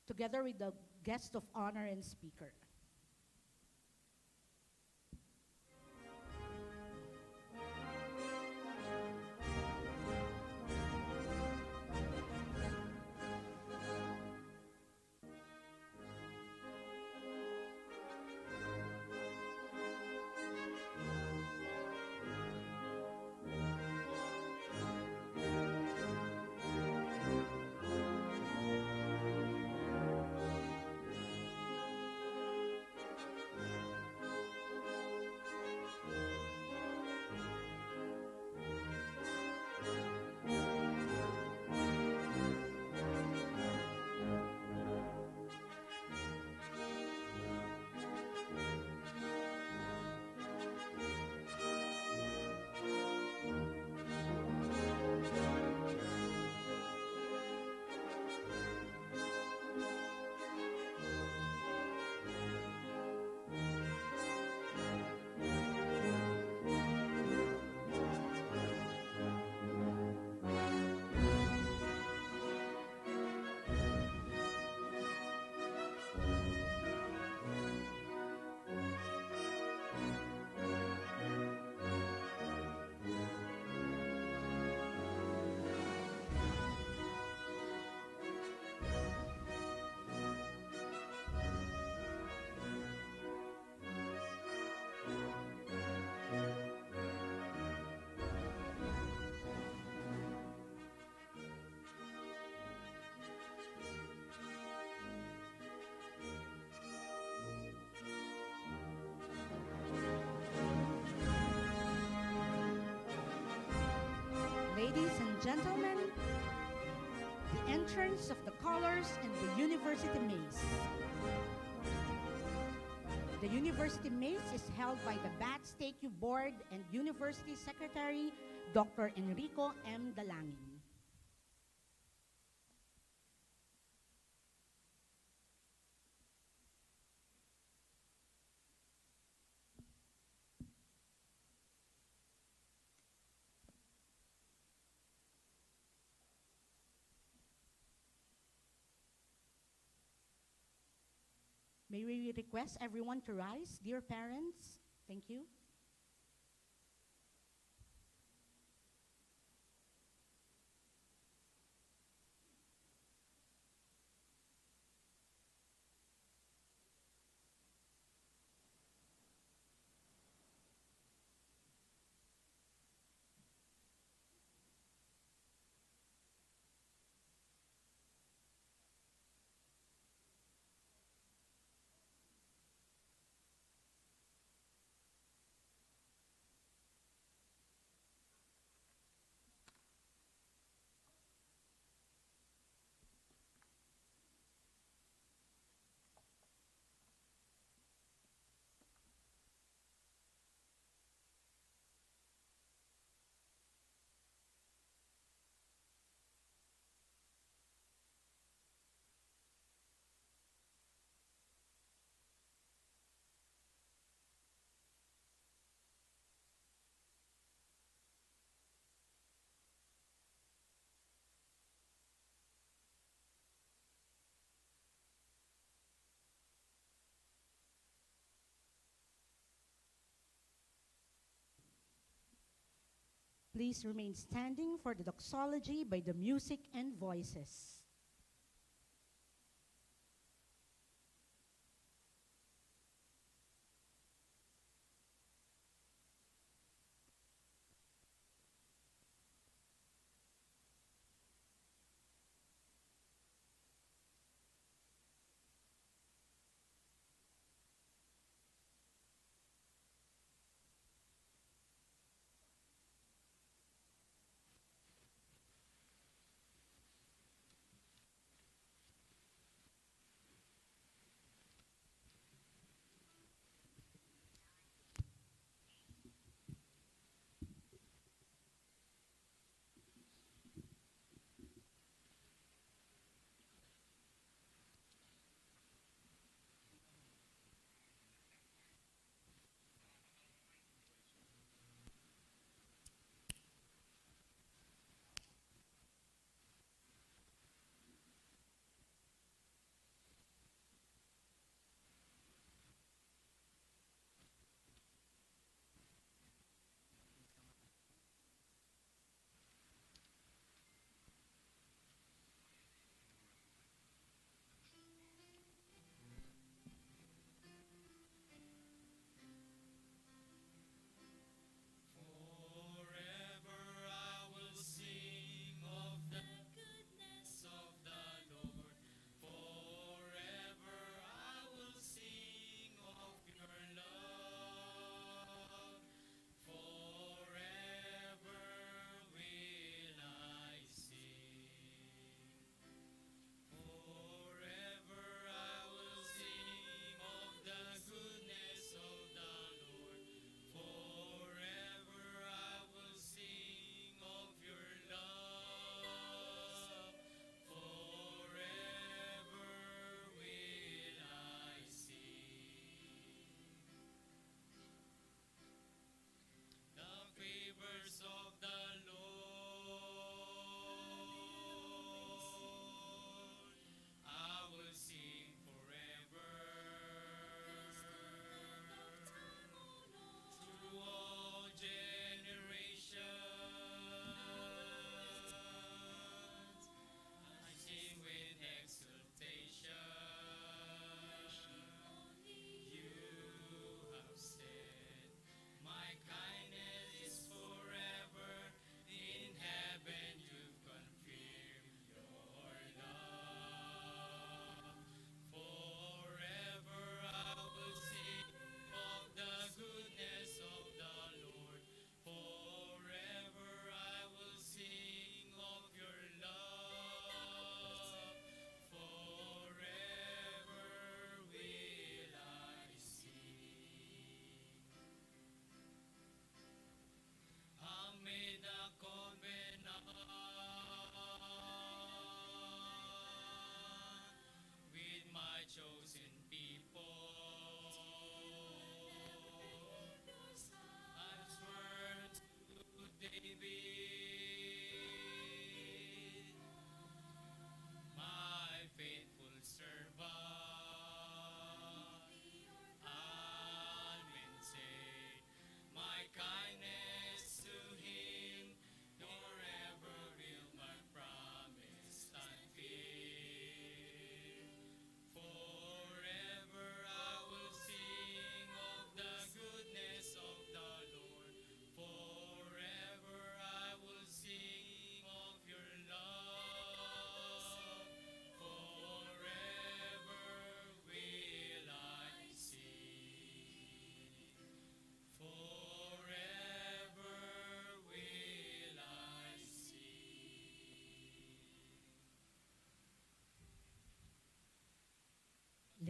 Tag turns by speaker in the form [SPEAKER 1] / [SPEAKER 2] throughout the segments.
[SPEAKER 1] together with the guest of honor and speaker. Ladies and gentlemen, the entrance of the colors in the University Maze. The University Maze is held by the BatStateU Board and University Secretary, Dr. Enrico M. Dalangin. May we request everyone to rise, dear parents? Thank you. Please remain standing for the doxology by the music and voices.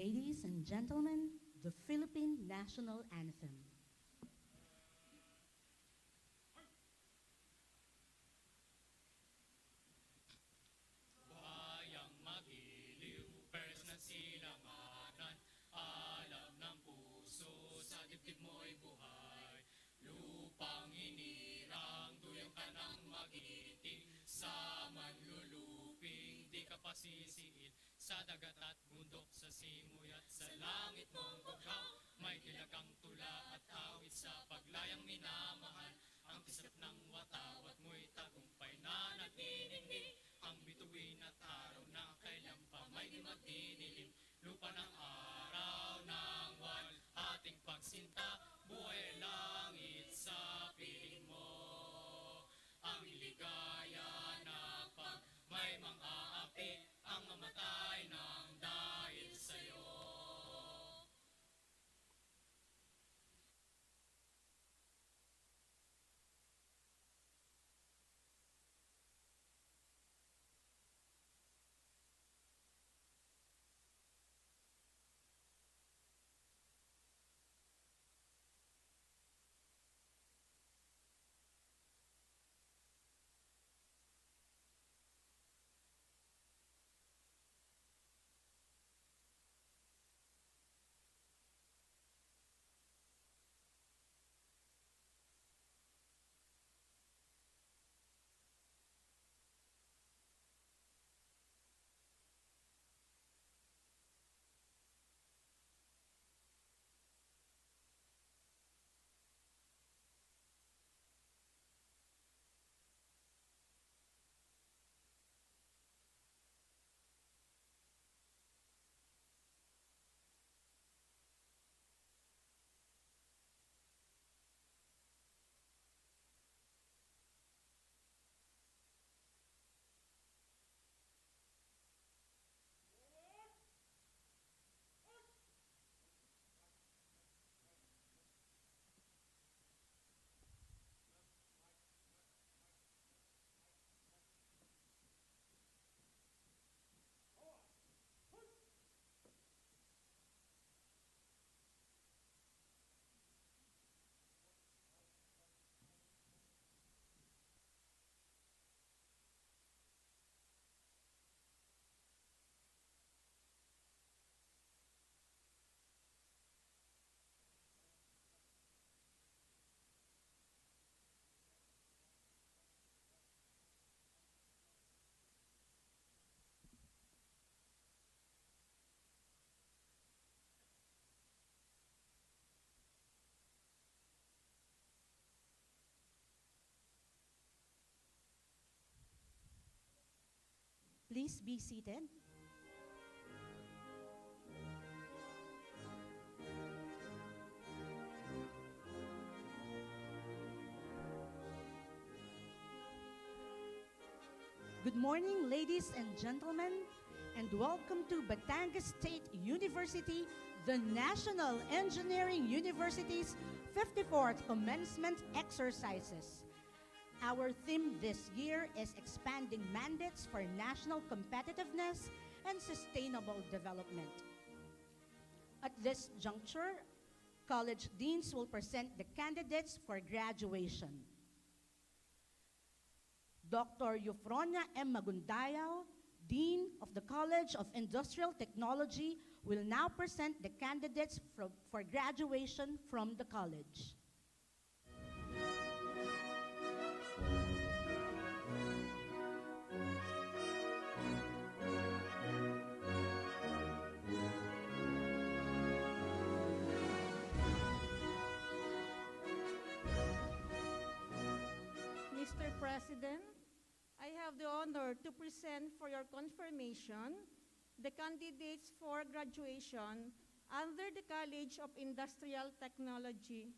[SPEAKER 1] Ladies and gentlemen, the Philippine National Anthem.
[SPEAKER 2] Bayang magiliw, pers ng silanganan, alam ng puso, sa dibdib mo'y buhay. Lupang hinirang, duyang ka ng magiting, sa manluluping, di ka pasisiin. Sa dagat at bundok, sa simoy at sa langit mong bughaw, may kilagang tula at awit sa paglayang minamahal. Ang kisap ng watawat mo'y tagumpay na nagniningning, ang bituin at araw na kailan pa may di magdidilim. Lupa ng araw ng buwan, ating pagsinta, buhay langit sa piling mo. Ang ligaya na pag may mang-aapi, ang mamatay ng dahil sa'yo.
[SPEAKER 1] Please be seated. Good morning, ladies and gentlemen, and welcome to Batangas State University, the National Engineering University's 54th Commencement Exercises. Our theme this year is expanding mandates for national competitiveness and sustainable development. At this juncture, college deans will present the candidates for graduation. Dr. 𝗕𝘁𝗺𝗻, Dean of the College of Industrial Technology, will now present the candidates for graduation from the college.
[SPEAKER 3] Mr. President, I have the honor to present for your confirmation the candidates for graduation under the College of Industrial Technology.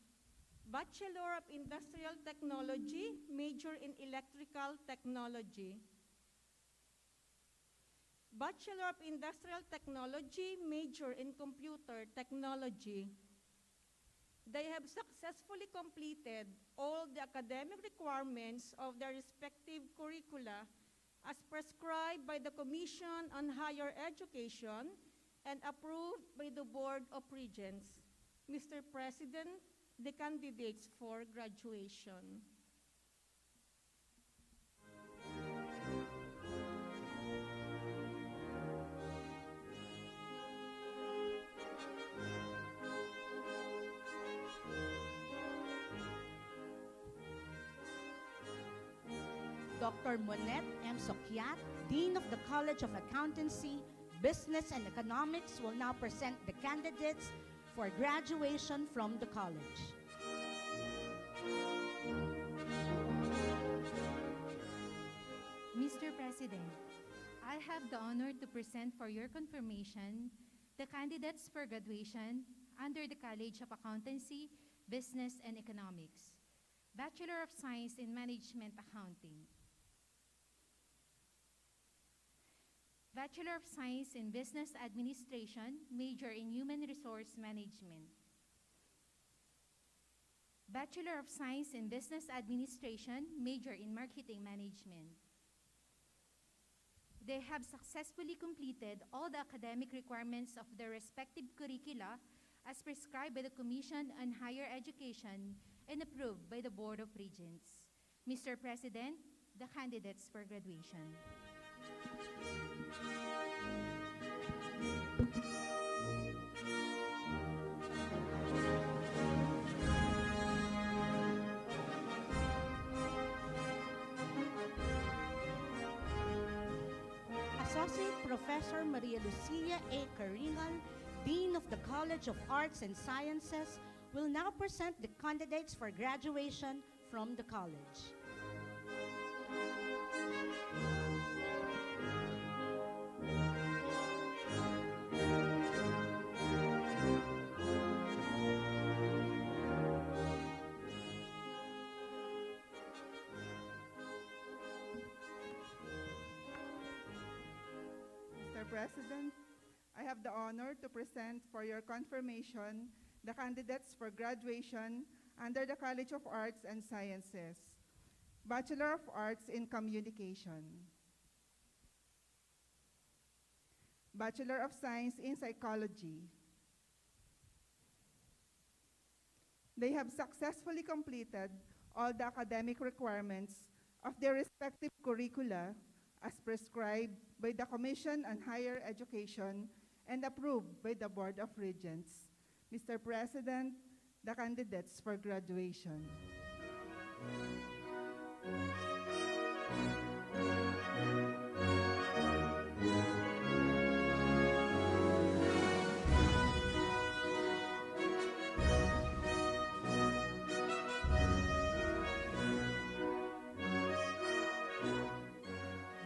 [SPEAKER 3] Bachelor of Industrial Technology, major in Electrical Technology. Bachelor of Industrial Technology, major in Computer Technology. They have successfully completed all the academic requirements of their respective curricula as prescribed by the Commission on Higher Education and approved by the Board of Regents. Mr. President, the candidates for graduation.
[SPEAKER 1] Dr. 𝗕𝘁𝗺𝗵𝗀𝗀𝗃, Dean of the College of Accountancy, Business and Economics, will now present the candidates for graduation from the college.
[SPEAKER 4] Mr. President, I have the honor to present for your confirmation the candidates for graduation under the College of Accountancy, Business and Economics, Bachelor of Science in Management Accounting, Bachelor of Science in Business Administration, major in Human Resource Management, Bachelor of Science in Business Administration, major in Marketing Management. They have successfully completed all the academic requirements of their respective curricula as prescribed by the Commission on Higher Education and approved by the Board of Regents. Mr. President, the candidates for graduation.
[SPEAKER 1] Associate Professor Maria Lucia A. Caringal, Dean of the College of Arts and Sciences, will now present the candidates for graduation from the college.
[SPEAKER 5] Mr. President, I have the honor to present for your confirmation the candidates for graduation under the College of Arts and Sciences, Bachelor of Arts in Communication, Bachelor of Science in Psychology. They have successfully completed all the academic requirements of their respective curricula as prescribed by the Commission on Higher Education and approved by the Board of Regents. Mr. President, the candidates for graduation.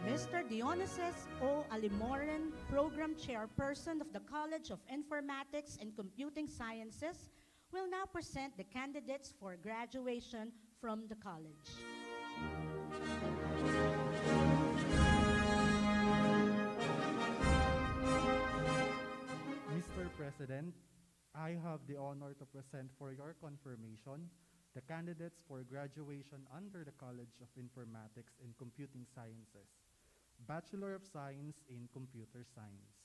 [SPEAKER 1] Mr. 𝗕Dionysys O. 𝗵𝗻𝗀𝗀𝗀𝗀, Program Chairperson of the College of Informatics and Computing Sciences, will now present the candidates for graduation from the college.
[SPEAKER 6] Mr. President, I have the honor to present for your confirmation the candidates for graduation under the College of Informatics and Computing Sciences, Bachelor of Science in Computer Science.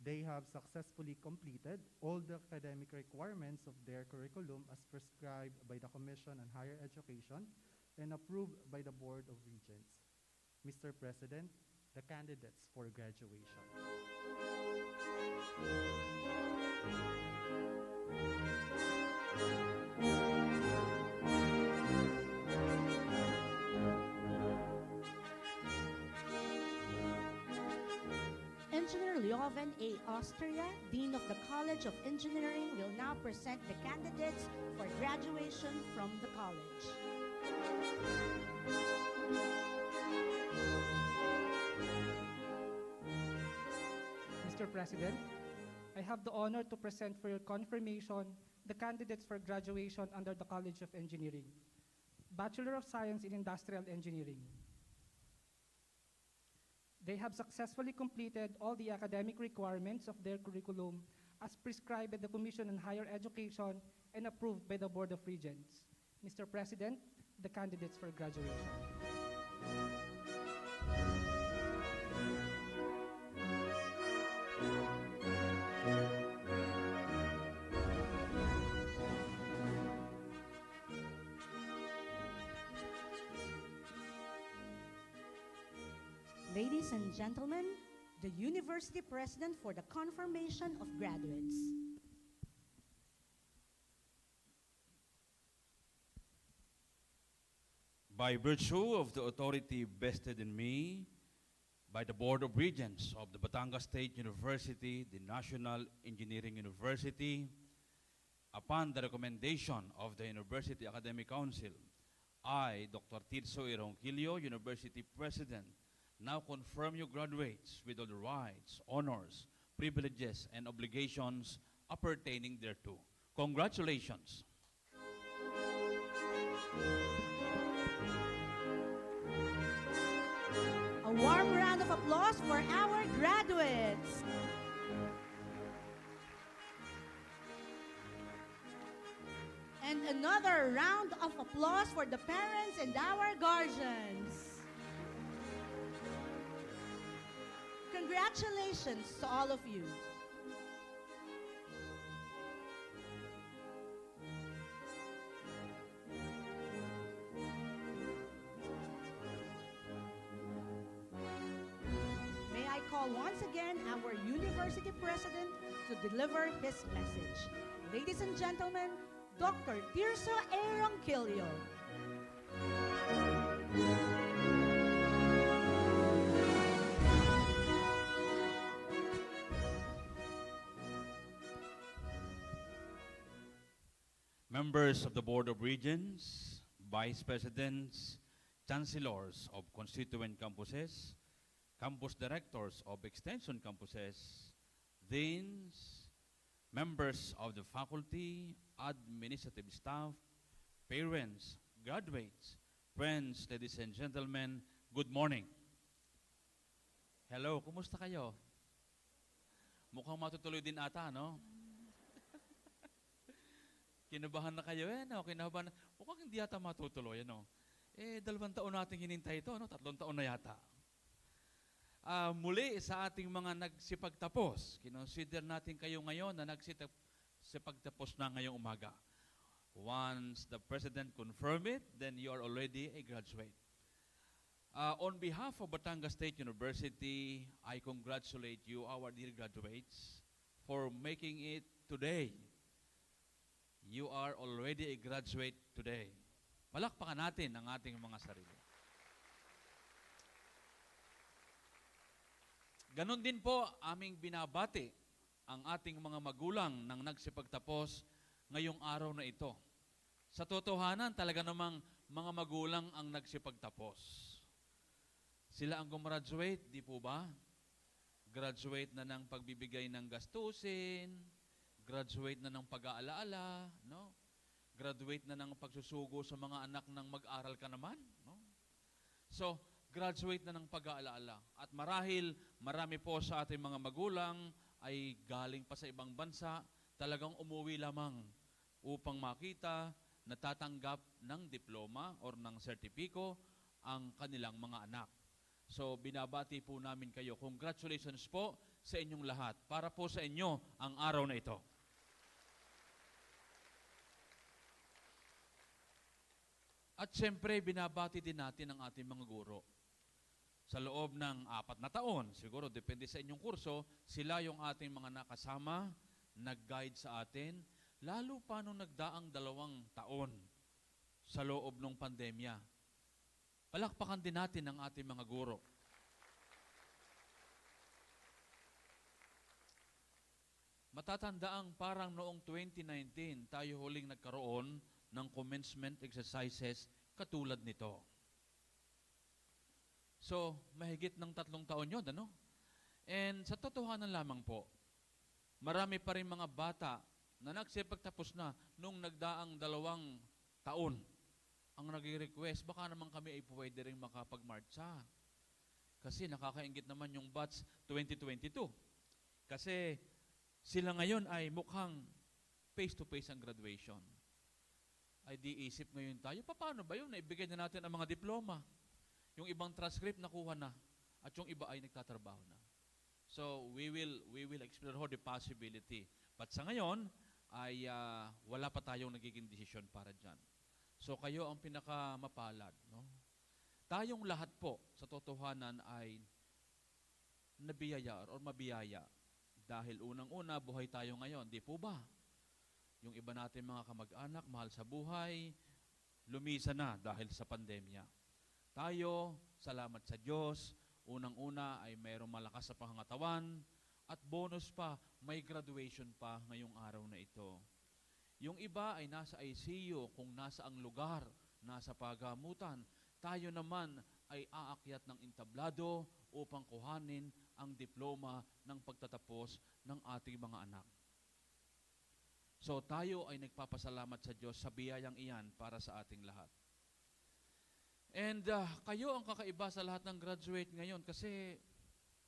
[SPEAKER 6] They have successfully completed all the academic requirements of their curriculum as prescribed by the Commission on Higher Education and approved by the Board of Regents. Mr. President, the candidates for graduation.
[SPEAKER 1] Engineer Ljoven A. Austria, Dean of the College of Engineering, will now present the candidates for graduation from the college.
[SPEAKER 7] Mr. President, I have the honor to present for your confirmation the candidates for graduation under the College of Engineering, Bachelor of Science in Industrial Engineering. They have successfully completed all the academic requirements of their curriculum as prescribed by the Commission on Higher Education and approved by the Board of Regents. Mr. President, the candidates for graduation.
[SPEAKER 1] Ladies and gentlemen, the University President for the confirmation of graduates.
[SPEAKER 8] By virtue of the authority vested in me by the Board of Regents of the Batangas State University, the National Engineering University, upon the recommendation of the University Academic Council, I, Dr. 𝗕𝘁𝗺𝗺𝗃, University President, now confirm you graduates with all the rights, honors, privileges, and obligations appertaining thereto. Congratulations.
[SPEAKER 1] A warm round of applause for our graduates. And another round of applause for the parents and our guardians. Congratulations to all of you. May I call once again our University President to deliver his message. Ladies and gentlemen, Dr. 𝗕𝘁𝗺𝗺𝗃.
[SPEAKER 8] Members of the Board of Regents, Vice Presidents, Chancellors of Constituent Campuses, Campus Directors of Extension Campuses, Deans, members of the faculty, administrative staff, parents, graduates, friends, ladies and gentlemen, good morning. Hello, kumusta kayo? Mukhang matutuloy din ata, no? Kinabahan na kayo, no? Kinabahan na. Mukhang hindi yata matutuloy, no? 2 taon natin hinintay ito, no? 3 taon na yata. Muli sa ating mga nagsipagtapos, kinonsider natin kayo ngayon na nagsipagtapos na ngayong umaga. Once the President confirm it, then you are already a graduate. On behalf of Batangas State University, I congratulate you, our dear graduates, for making it today. You are already a graduate today. Palakpakan natin ang ating mga sarili. Ganon din po aming binabati ang ating mga magulang nang nagsipagtapos ngayong araw na ito. Sa totohanan, talaga namang mga magulang ang nagsipagtapos. Sila ang gumraduate, di po ba? Graduate na ng pagbibigay ng gastusin, graduate na ng pag-aalaala, no? Graduate na ng pagsusugo sa mga anak ng mag-aral ka naman, no? So, graduate na ng pag-aalaala. At marahil, marami po sa ating mga magulang ay galing pa sa ibang bansa, talagang umuwi lamang upang makita, natatanggap ng diploma or ng sertipiko ang kanilang mga anak. So, binabati po namin kayo. Congratulations po sa inyong lahat. Para po sa inyo ang araw na ito. At siyempre, binabati din natin ang ating mga guro. Sa loob ng 4 na taon, siguro depende sa inyong kurso, sila yung ating mga nakasama, nag-guide sa atin, lalo pa nung nagdaang 2 taon sa loob ng pandemya. Palakpakan din natin ang ating mga guro. Matatandaang parang noong 2019, tayo huling nagkaroon ng commencement exercises katulad nito. So, mahigit ng 3 taon yun, ano? And sa totohanan lamang po, marami pa rin mga bata na nagsipagtapos na nung nagdaang 2 taon ang nag-request, baka naman kami ay pwede rin makapag-marcha. Kasi nakakaingit naman yung batch 2022. Kasi sila ngayon ay mukhang face-to-face ang graduation. Ay di isip ngayon tayo, paano ba yun? Naibigay na natin ang mga diploma. Yung ibang transcript nakuha na at yung iba ay nagtatrabaho na. So we will explore the possibility. But sa ngayon ay wala pa tayong nagiging decision para dyan. So kayo ang pinakamapalad. No? Tayong lahat po sa totohanan ay nabiyaya or mabiyaya. Dahil unang-una, buhay tayo ngayon, di po ba? Yung iba natin mga kamag-anak, mahal sa buhay, lumisa na dahil sa pandemya. Tayo, salamat sa Diyos, unang-una ay mayroong malakas sa pangangatawan, at bonus pa, may graduation pa ngayong araw na ito. Yung iba ay nasa ICU, kung nasa ang lugar, nasa pagamutan. Tayo naman ay aakyat ng entablado upang kuhanin ang diploma ng pagtatapos ng ating mga anak. So tayo ay nagpapasalamat sa Diyos sa biyayang iyan para sa ating lahat. And kayo ang kakaiba sa lahat ng graduate ngayon kasi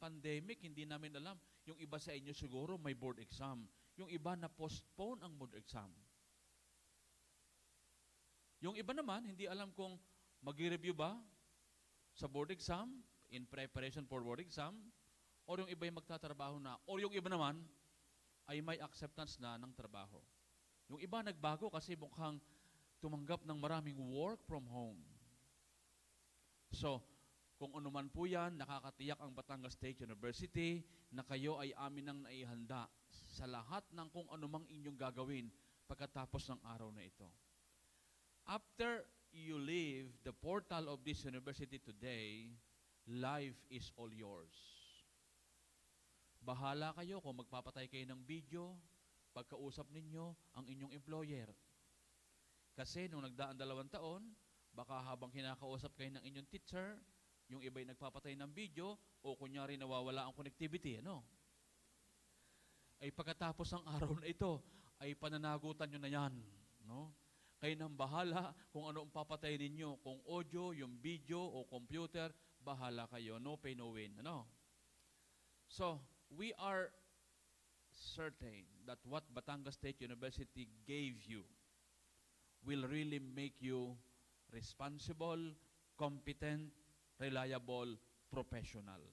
[SPEAKER 8] pandemic, hindi namin alam. Yung iba sa inyo siguro may board exam. Yung iba na postpone ang board exam. Yung iba naman, hindi alam kung mag-review ba sa board exam, in preparation for board exam, or yung iba yung magtatrabaho na, or yung iba naman ay may acceptance na ng trabaho. Yung iba nagbago kasi mukhang tumanggap ng maraming work from home. So, kung ano man po yan, nakakatiyak ang Batangas State University na kayo ay amin nang naihanda sa lahat ng kung anumang inyong gagawin pagkatapos ng araw na ito. After you leave the portal of this university today, life is all yours. Bahala kayo kung magpapatay kayo ng video, pagkausap ninyo ang inyong employer. Kasi nung nagdaan 2 taon, baka habang kinakausap kayo ng inyong teacher, yung iba'y nagpapatay ng video, o kunyari nawawala ang connectivity, ano? Ay pagkatapos ng araw na ito, ay pananagutan nyo na yan, no? Kayo nang bahala kung ano ang papatay ninyo, kung audio, yung video, o computer, bahala kayo, no pay, no win, ano? So, we are certain that what Batangas State University gave you will really make you responsible, competent, reliable, professional.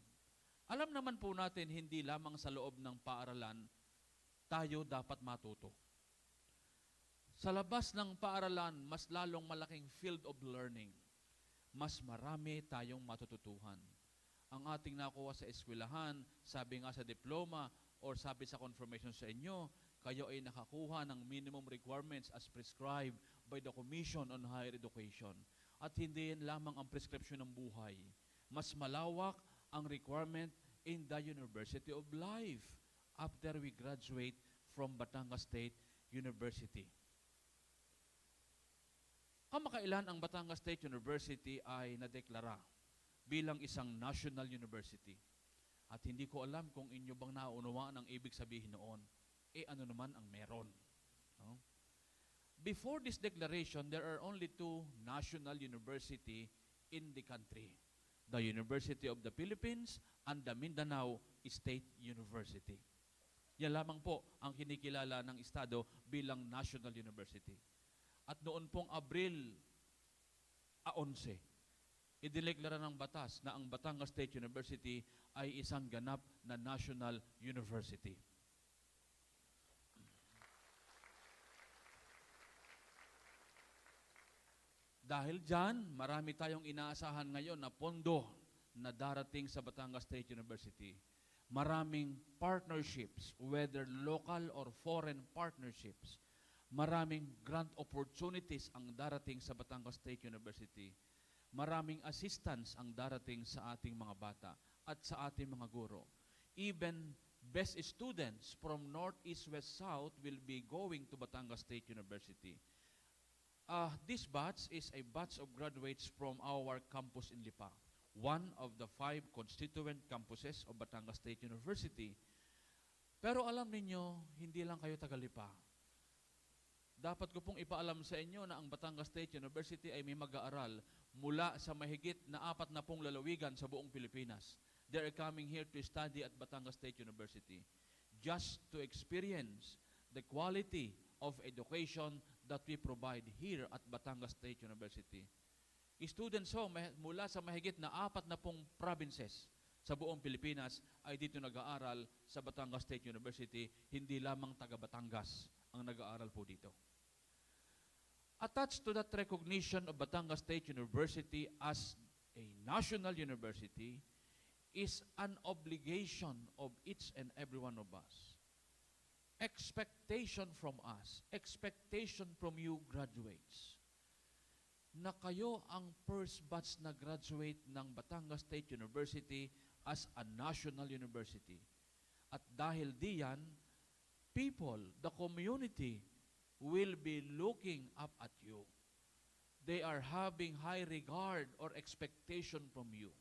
[SPEAKER 8] Alam naman po natin, hindi lamang sa loob ng paaralan, tayo dapat matuto. Sa labas ng paaralan, mas lalong malaking field of learning. Mas marami tayong matututuhan. Ang ating nakuha sa eskwelahan, sabi nga sa diploma, or sabi sa confirmation sa inyo, kayo ay nakakuha ng minimum requirements as prescribed by the Commission on Higher Education. At hindi yan lamang ang prescription ng buhay. Mas malawak ang requirement in the University of Life after we graduate from Batangas State University. Kamakailan ang Batangas State University ay nadeklara bilang isang national university. At hindi ko alam kung inyo bang naunawaan ang ibig sabihin noon. Ano naman ang meron? No? Before this declaration, there are only 2 national university in the country. The University of the Philippines and the Mindanao State University. Yan lamang po ang kinikilala ng Estado bilang national university. At noon pong Abril 11, idineklara ng batas na ang Batangas State University ay isang ganap na national university. Dahil dyan, marami tayong inaasahan ngayon na pondo na darating sa Batangas State University. Maraming partnerships, whether local or foreign partnerships. Maraming grant opportunities ang darating sa Batangas State University. Maraming assistance ang darating sa ating mga bata at sa ating mga guro. Even best students from North, East, West, South will be going to Batangas State University. This batch is a batch of graduates from our campus in Lipa, one of the 5 constituent campuses of Batangas State University. Pero alam ninyo, hindi lang kayo taga Lipa. Dapat ko pong ipaalam sa inyo na ang Batangas State University ay may mag-aaral mula sa mahigit na 40 lalawigan sa buong Pilipinas. They are coming here to study at Batangas State University just to experience the quality of education that we provide here at Batangas State University. Students mula sa mahigit na 40 provinces sa buong Pilipinas ay dito nag-aaral sa Batangas State University, hindi lamang taga Batangas ang nag-aaral po dito. Attached to that recognition of Batangas State University as a national university is an obligation of each and every one of us. Expectation from us, expectation from you graduates, na kayo ang first batch na graduate ng Batangas State University as a national university. At dahil diyan, people, the community, will be looking up at you. They are having high regard or expectation from you.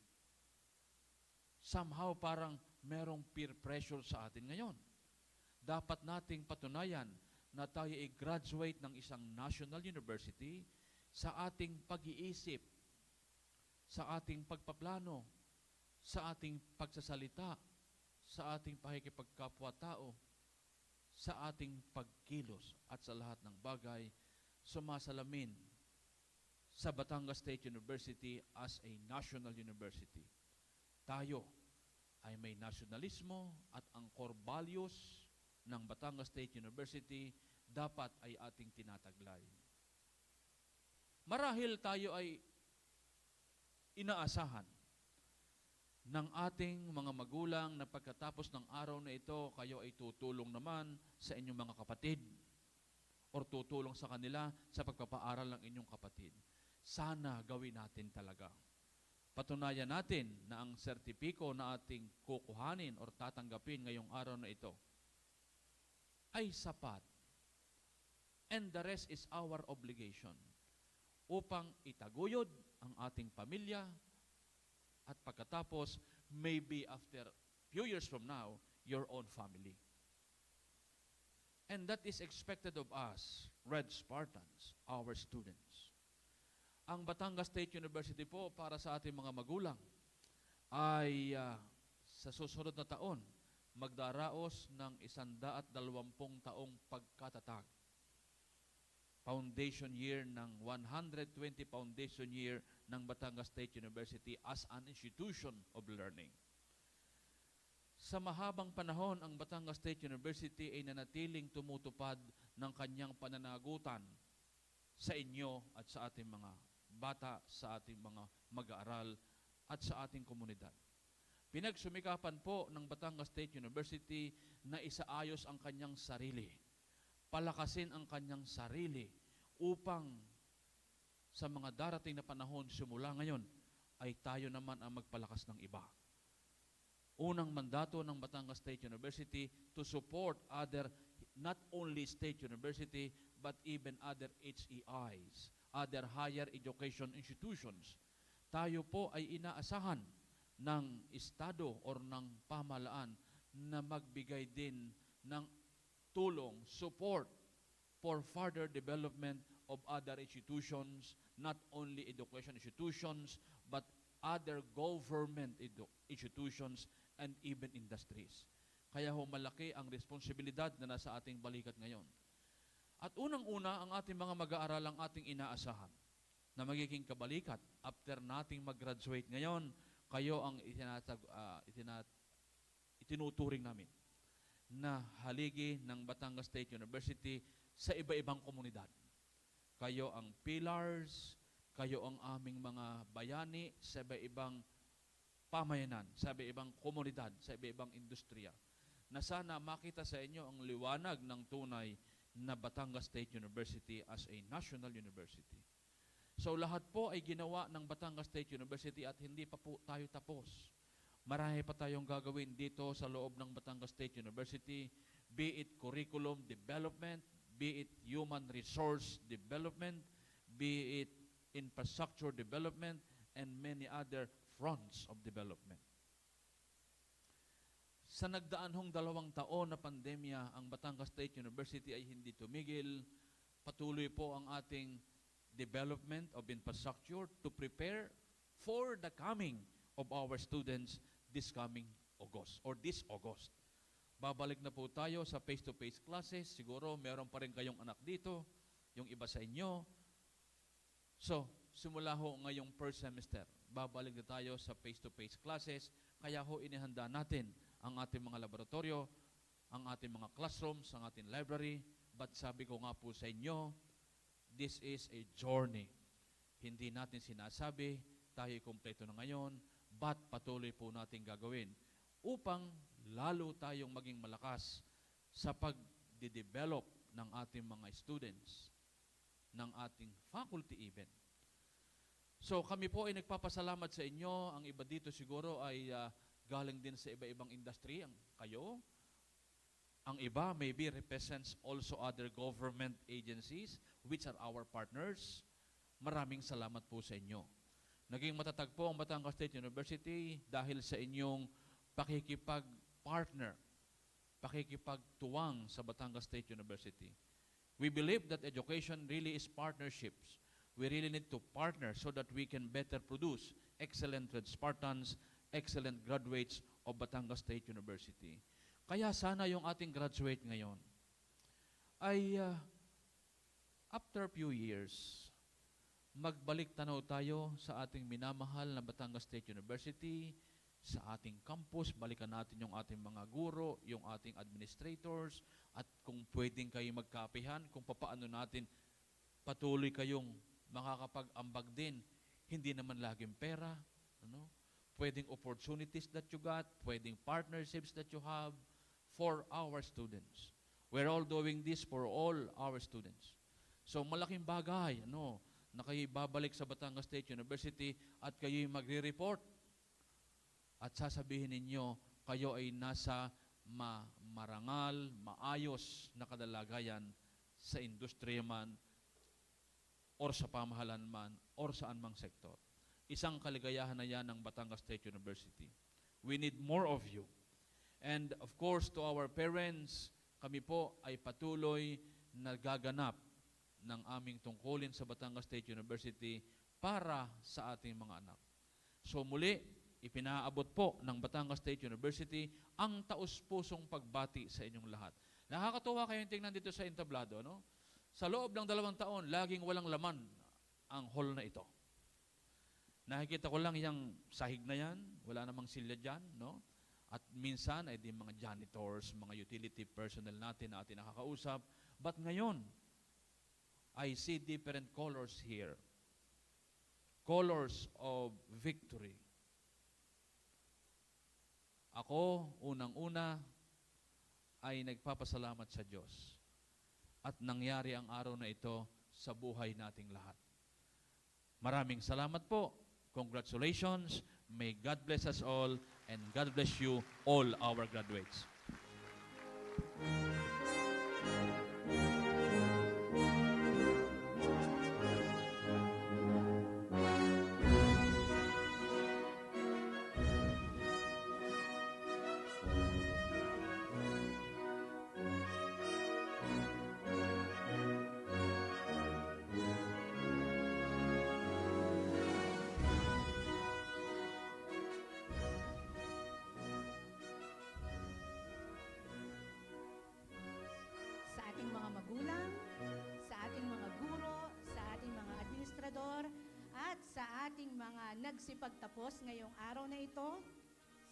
[SPEAKER 8] Somehow parang merong peer pressure sa atin ngayon. Dapat nating patunayan na tayo ay graduate ng isang national university sa ating pag-iisip, sa ating pagpaplano, sa ating pagsasalita, sa ating pakikipagkapwa-tao, sa ating pagkilos at sa lahat ng bagay, sumasalamin sa Batangas State University as a national university. Tayo ay may nasyonalismo at ang core values ng Batangas State University dapat ay ating tinataglay. Marahil tayo ay inaasahan ng ating mga magulang na pagkatapos ng araw na ito, kayo ay tutulong naman sa inyong mga kapatid or tutulong sa kanila sa pagpapaaral ng inyong kapatid. Sana gawin natin talaga. Patunayan natin na ang sertipiko na ating kukuhanin or tatanggapin ngayong araw na ito ay sapat. And the rest is our obligation upang itaguyod ang ating pamilya at pagkatapos, maybe after few years from now, your own family. And that is expected of us, Red Spartans, our students. Ang Batangas State University po para sa ating mga magulang ay sa susunod na taon, magdaraos ng 120 taong pagkatatag. Foundation year ng 120 foundation year ng Batangas State University as an institution of learning. Sa mahabang panahon, ang Batangas State University ay nanatiling tumutupad ng kanyang pananagutan sa inyo at sa ating mga bata, sa ating mga mag-aaral at sa ating komunidad. Pinagsumikapan po ng Batangas State University na isaayos ang kanyang sarili, palakasin ang kanyang sarili upang sa mga darating na panahon simula ngayon ay tayo naman ang magpalakas ng iba. Unang mandato ng Batangas State University to support other, not only State University, but even other HEIs, other higher education institutions. Tayo po ay inaasahan ng Estado or ng pamahalaan na magbigay din ng tulong, support for further development of other institutions, not only education institutions, but other government institutions and even industries. Kaya ho malaki ang responsibilidad na nasa ating balikat ngayon. At unang-una, ang ating mga mag-aaral ang ating inaasahan na magiging kabalikat after nating mag-graduate ngayon, kayo ang itinuturing namin na haligi ng Batangas State University sa iba-ibang komunidad. Kayo ang pillars, kayo ang aming mga bayani sa iba-ibang pamayanan, sa iba-ibang komunidad, sa iba-ibang industriya, na sana makita sa inyo ang liwanag ng tunay na Batangas State University as a national university. So lahat po ay ginawa ng Batangas State University at hindi pa po tayo tapos. Marami pa tayong gagawin dito sa loob ng Batangas State University, be it curriculum development, be it human resource development, be it infrastructure development, and many other fronts of development. Sa nagdaan hong 2 taon na pandemya, ang Batangas State University ay hindi tumigil. Patuloy po ang ating development of infrastructure to prepare for the coming of our students this coming August or this August. Babalik na po tayo sa face-to-face classes. Siguro meron pa rin kayong anak dito, yung iba sa inyo. So, simula ho ngayong first semester, babalik na tayo sa face-to-face classes. Kaya ho inihanda natin ang ating mga laboratorio, ang ating mga classrooms, ang ating library. But sabi ko nga po sa inyo, this is a journey. Hindi natin sinasabi, tayo kumpleto na ngayon. but patuloy po natin gagawin upang lalo tayong maging malakas sa pag-develop ng ating mga students, ng ating faculty even. So kami po ay nagpapasalamat sa inyo. Ang iba dito siguro ay galing din sa iba-ibang industry, kayo. Ang iba maybe represents also other government agencies which are our partners. Maraming salamat po sa inyo. Naging matatag po ang Batangas State University dahil sa inyong pakikipag-partner, pakikipagtuwang sa Batangas State University. We believe that education really is partnerships. We really need to partner so that we can better produce excellent Red Spartans, excellent graduates of Batangas State University. Kaya sana yung ating graduate ngayon ay after a few years, magbalik tanaw tayo sa ating minamahal na Batangas State University, sa ating campus, balikan natin yung ating mga guro, yung ating administrators, at kung pwedeng kayo magkapihan, kung papaano natin patuloy kayong makakapag-ambag din, hindi naman laging pera, ano? Pwedeng opportunities that you got, pwedeng partnerships that you have for our students. We're all doing this for all our students. So malaking bagay, ano, na kayo babalik sa Batangas State University at kayo magre-report at sasabihin ninyo, kayo ay nasa marangal, maayos na kadalagayan sa industriya man, or sa pamahalan man, or saan mang sektor. Isang kaligayahan na yan ng Batangas State University. We need more of you. And of course, to our parents, kami po ay patuloy na gaganap ng aming tungkulin sa Batangas State University para sa ating mga anak. So muli, ipinaabot po ng Batangas State University ang taus-pusong pagbati sa inyong lahat. Nakakatuwa kayong tingnan dito sa entablado, no? Sa loob ng 2 taon, laging walang laman ang hall na ito. Nakikita ko lang yung sahig na yan, wala namang silya dyan, no? At minsan ay di mga janitors, mga utility personnel natin na ating nakakausap. But ngayon, I see different colors here. Colors of victory. Ako, unang-una, ay nagpapasalamat sa Diyos. At nangyari ang araw na ito sa buhay nating lahat. Maraming salamat po. Congratulations. May God bless us all and God bless you all our graduates.
[SPEAKER 1] Sa ating mga magulang, sa ating mga guro, sa ating mga administrador, at sa ating mga nagsipagtapos ngayong araw na ito,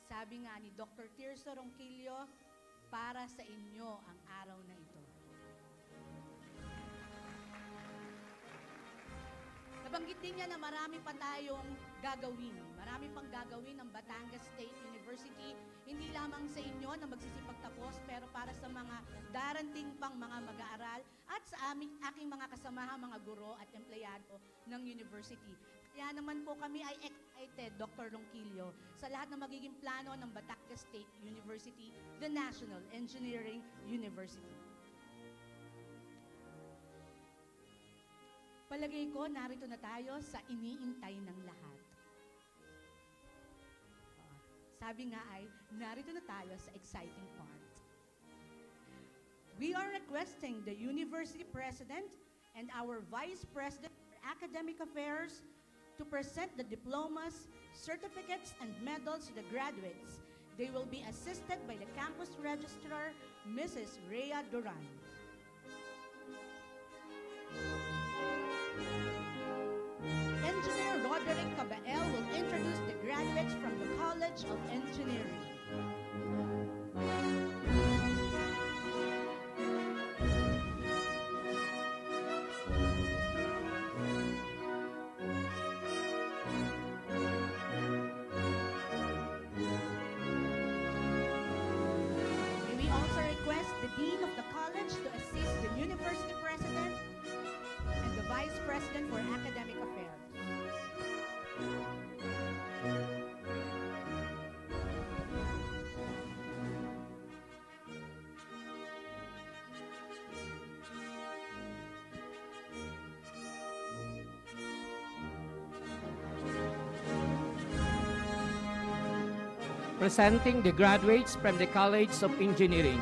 [SPEAKER 1] sabi nga ni Dr. 𝗕RSA, para sa inyo ang araw na ito. Nabanggit din niya na marami pa tayong gagawin. Marami pang gagawin ang Batangas State University, hindi lamang sa inyo na magsisipagtapos, pero para sa mga darating pang mga mag-aaral at sa aking mga kasamahan, mga guro at empleyado ng university. Kaya naman po kami ay excited, Dr. Ronquillo, sa lahat ng magiging plano ng Batangas State University, the National Engineering University. Palagay ko, narito na tayo sa iniintay ng lahat. Sabi nga ay, narito na tayo sa exciting part. We are requesting the University President and our Vice President for Academic Affairs to present the diplomas, certificates, and medals to the graduates. They will be assisted by the Campus Registrar, Mrs. Rhea Duran. Engineer Roderick Cabael will introduce the graduates from the College of Engineering. Dean of the College to assist the University President and the Vice President for Academic Affairs.
[SPEAKER 9] Presenting the graduates from the College of Engineering,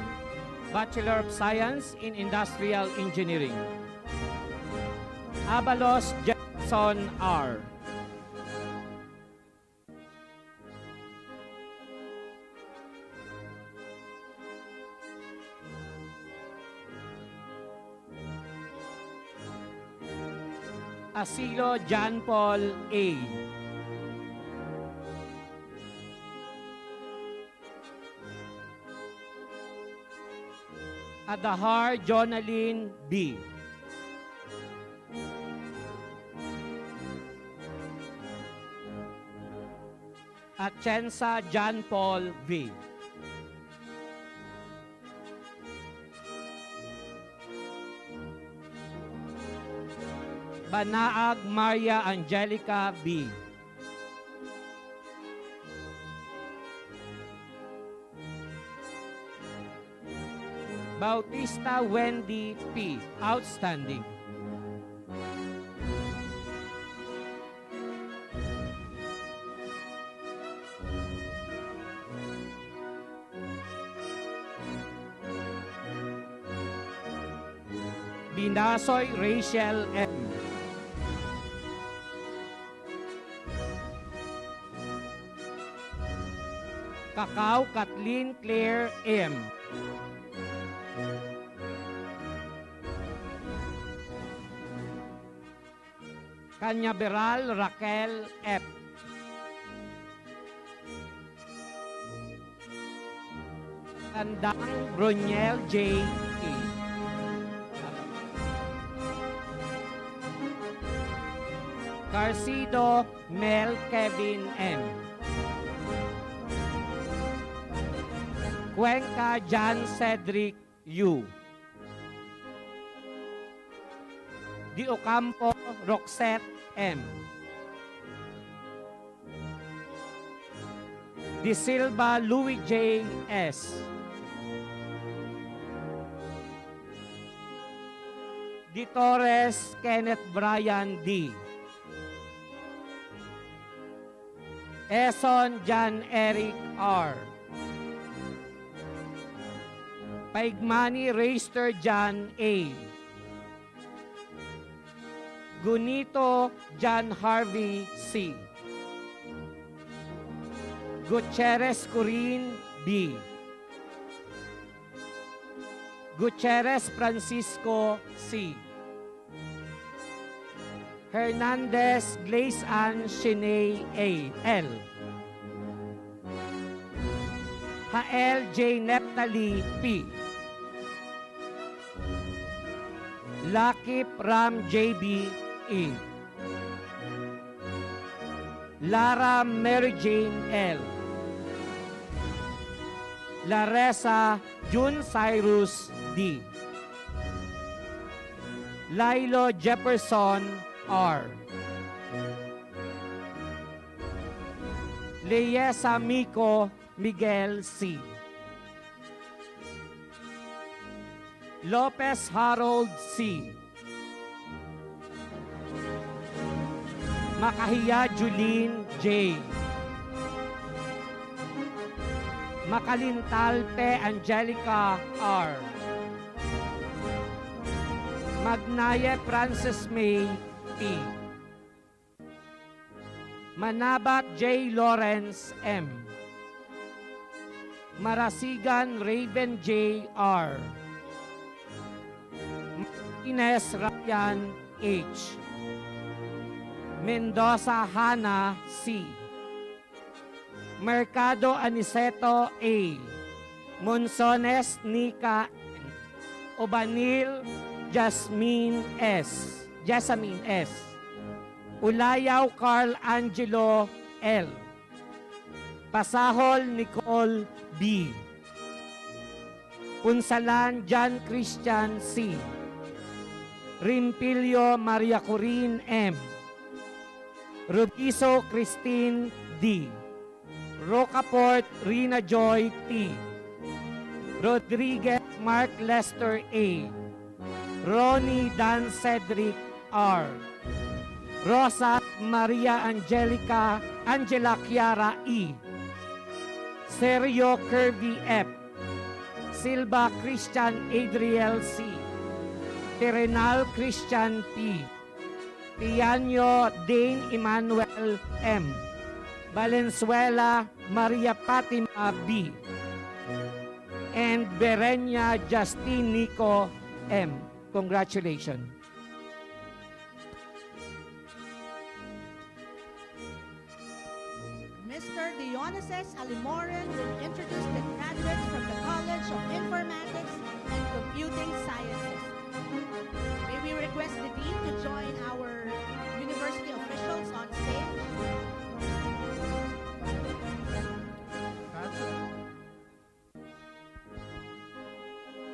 [SPEAKER 9] Bachelor of Science in Industrial Engineering. Abalos Jackson R. Asilo John Paul A. Adahar Jonaline B. Atienza John Paul V. Banaag Maria Angelica B. Bautista Wendy P. Outstanding. Binasoy Rachel M. Kakao Kathleen Claire M. Canyaveral Raquel F. Tandang Bruniel J. E. Carcido Mel Kevin M. Cuenca John Cedric U. Di Ocampo Roxette M. Di Silva Louis J. S. Di Torres Kenneth Brian D. Eson John Eric R. Paigmani Reister John A. Gunito John Harvey C. Gutierrez Corinne B. Gutierrez Francisco C. Hernandez Glaze Ann Shanae A. L. Hael J. Neptali P. Lakip Ram JB E. Lara Mary Jane L. Laresa June Cyrus D. Lilo Jefferson R. Leyesa Miko Miguel C. Lopez Harold C. Makahiya Julene J. Makalintal P. Angelica R. Magnaye Francis May P. Manabat J. Lawrence M. Marasigan Raven J. R. Ines Ryan H. Mendoza Hana C. Mercado Aniceto A. Monsones Nika N. Obanil Jasmine S. Ulayaw Carl Angelo L. Pasahol Nicole B. Punsalan John Christian C. Rimpilio Maria Corin M. Rubiso Christine D. Rocaport Rina Joy T. Rodriguez Mark Lester A. Ronnie Dan Cedric R. Rosa Maria Angela Chiara E. Sergio Kirby F. Silva Christian Adriel C. Terenal Christian P. Tianyo Dane Emmanuel M. Valenzuela Maria Fatima B. And Berenya Justine Nico M. Congratulations.
[SPEAKER 1] Mr. 𝗕𝗁𝗄𝗃 will introduce the graduates from the College of Informatics and Computing Sciences. May we request the Dean to join our university officials on stage?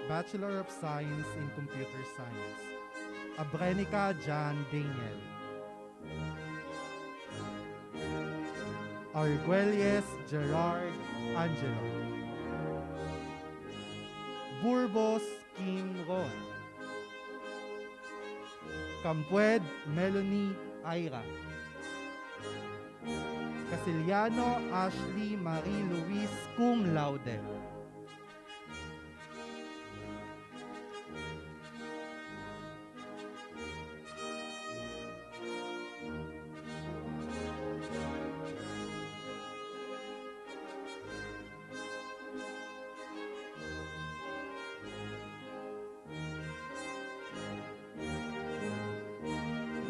[SPEAKER 6] Bachelor of Science in Computer Science, Abrenica Jan Daniel. Arguelles Gerard Angelo. Burbos Kim Ron. Campued Melanie Aira. Casiliano Ashley Marie Louise cum laude.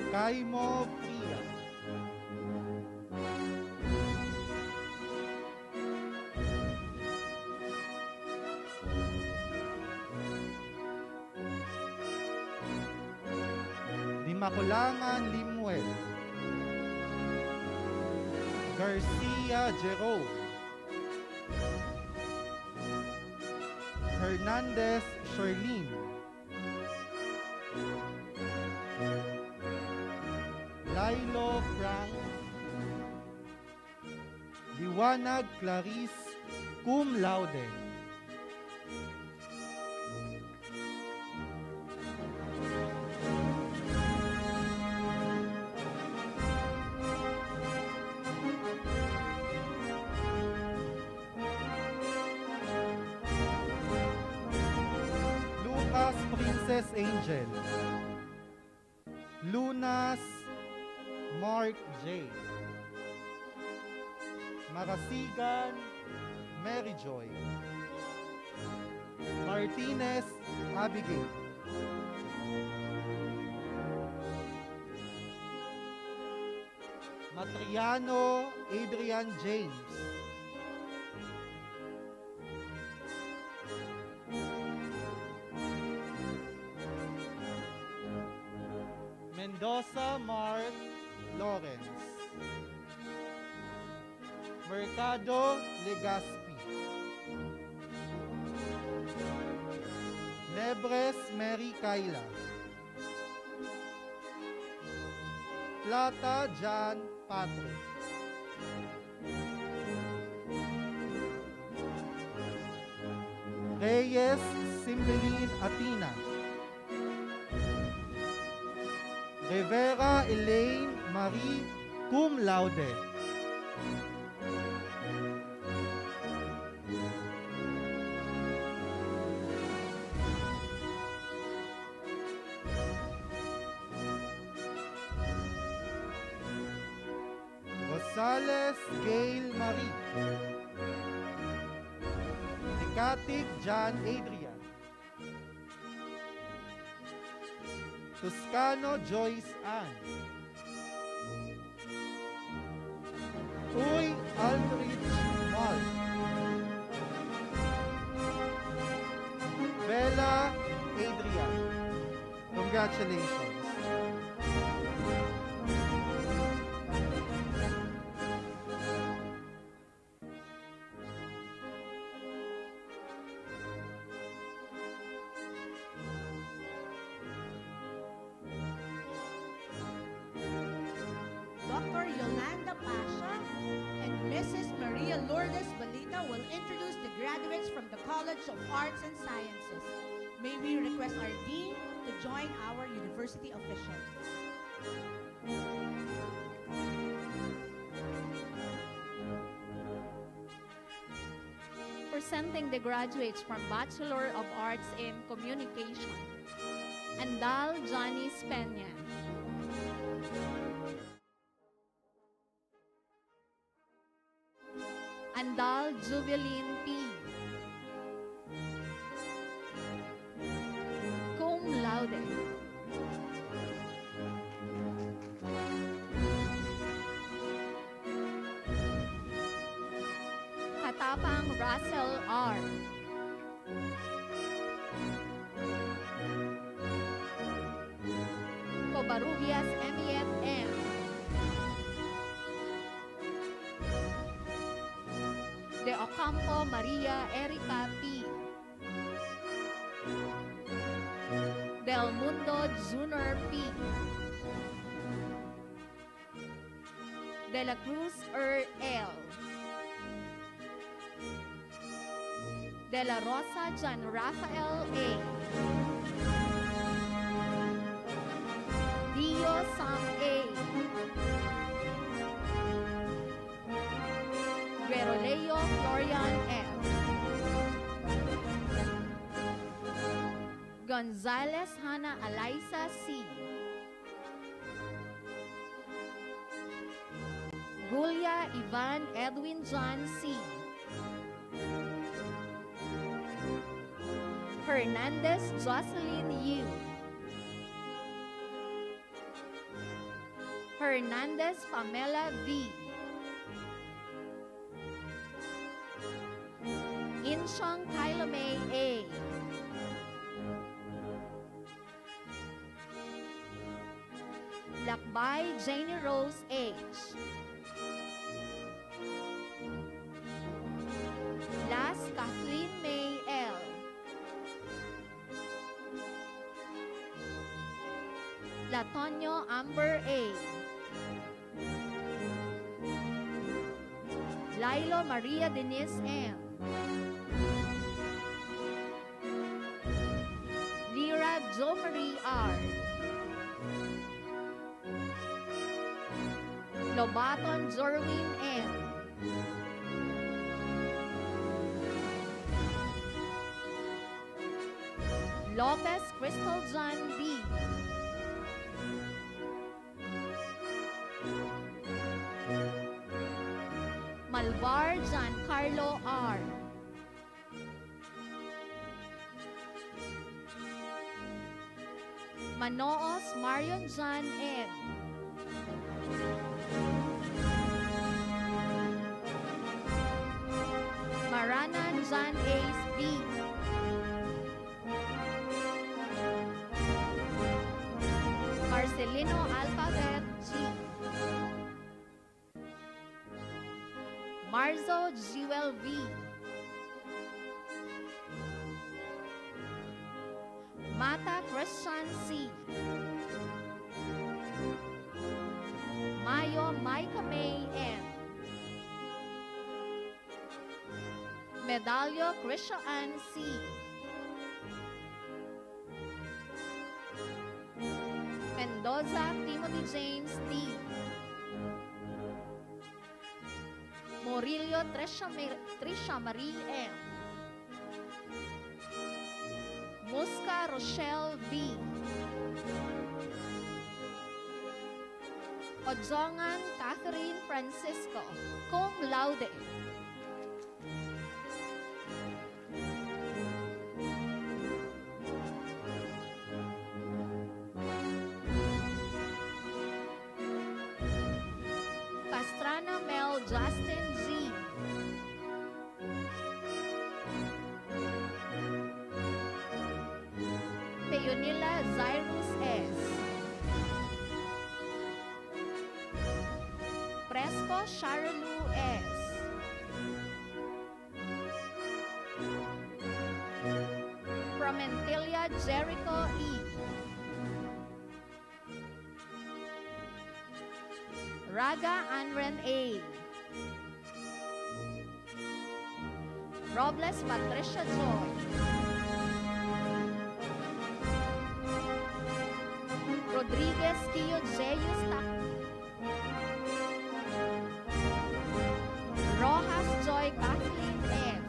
[SPEAKER 6] Kaimo Priya. Dimakulangan Limuel. Garcia Jerome. Hernandez Sherlyn. Lilo Frank. Liwanag Clarice cum laude. Lucas Princess Angel. Lunas Mark J. Marasigan Mary Joy. Martinez Abigail. Matriano Adrian James. Mendoza Mark Lawrence. Mercado Legaspi. Lebres Mary Kayla. Plata John Patrick. Reyes Cymbeline Atina. Rivera Elaine Marie cum laude. Rosales Gail Marie. Tikatik John Adrian. Toscano Joyce Ann. Uy Aldrich Mark. Bella Adrian. Congratulations.
[SPEAKER 1] Lourdes Balita will introduce the graduates from the College of Arts and Sciences. May we request our Dean to join our university officials.
[SPEAKER 10] Presenting the graduates from Bachelor of Arts in Communication, Andal Janice Peña. Andal Jubilin P. Cum laude. Katapang Russell R. Covarrubias Emiet M. De Ocampo Maria Erika P. Del Mundo Junior P. De la Cruz L. De la Rosa John Rafael A. Dio Sam A. Gueroleo Florian F. Gonzales Hannah Eliza C. Gulia Ivan Edwin John C. Hernandez Jocelyn Yu. Hernandez Pamela V. Inchong Kailame A. Lakbay Janie Rose H. Las Kathleen May L. Latonio Amber A. Lilo Maria Denise M. Lira Jo Marie R. Lobaton Jorwin M. Lopez Crystal John B. Malvar Giancarlo R. Manoos Marion John M. Maranan John Ace B. Marcelino Alphabet G. Marzo Jewel V. Mata Christian C. Mayo Micah May M. Medallo Christian C. Mendoza Timothy James T. Morillo Trisha Marie M. Musca Rochelle V. Ojongan Catherine Francisco, cum laude. Pastrana Mel Justin G. Peonila Zyrus S. Fresco Sharalu S. Promentelia Jericho E. Raga Anren A. Robles Patricia Joy. Rodriguez Kio Zeus Tak. Rojas Joy Kathleen F.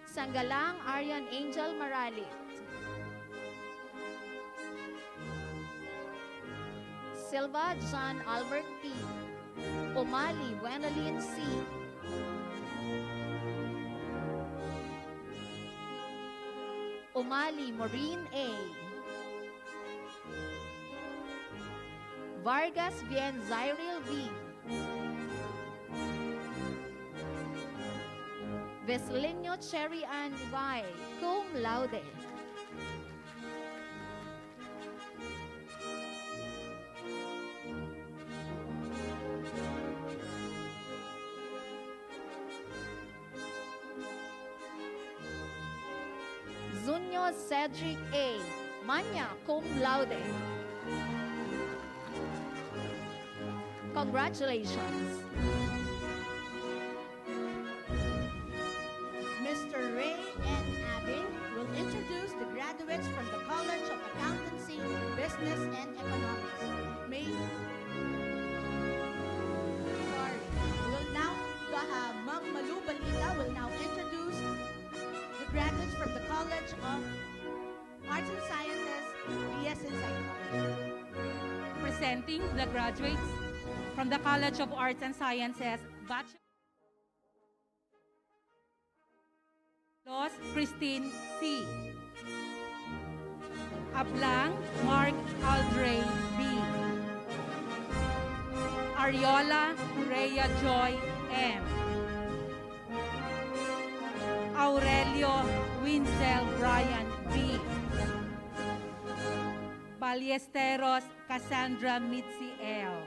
[SPEAKER 10] Sanggalang Aryan Angel Maralit. Silva John Albert P. Umali Buenalin C. Umali Maureen A. Vargas Bien Zyril V. Veslenio Cherry Ann Y. Cum laude. Zunio Cedric A. Manya cum laude. Congratulations.
[SPEAKER 1] Mr. Ray N. Abin will introduce the graduates from the College of Accountancy, Business, and Economics. Ma'am Malu Balita will now introduce the graduates from the College of Arts and Sciences, BS in Psychology.
[SPEAKER 11] Presenting the graduates from the College of Arts and Sciences, Bachelor Los Christine C. Ablang Mark Aldrey B. Ariola Rhea Joy M. Aurelio Winsel Brian B. Ballesteros Cassandra Mitzi L.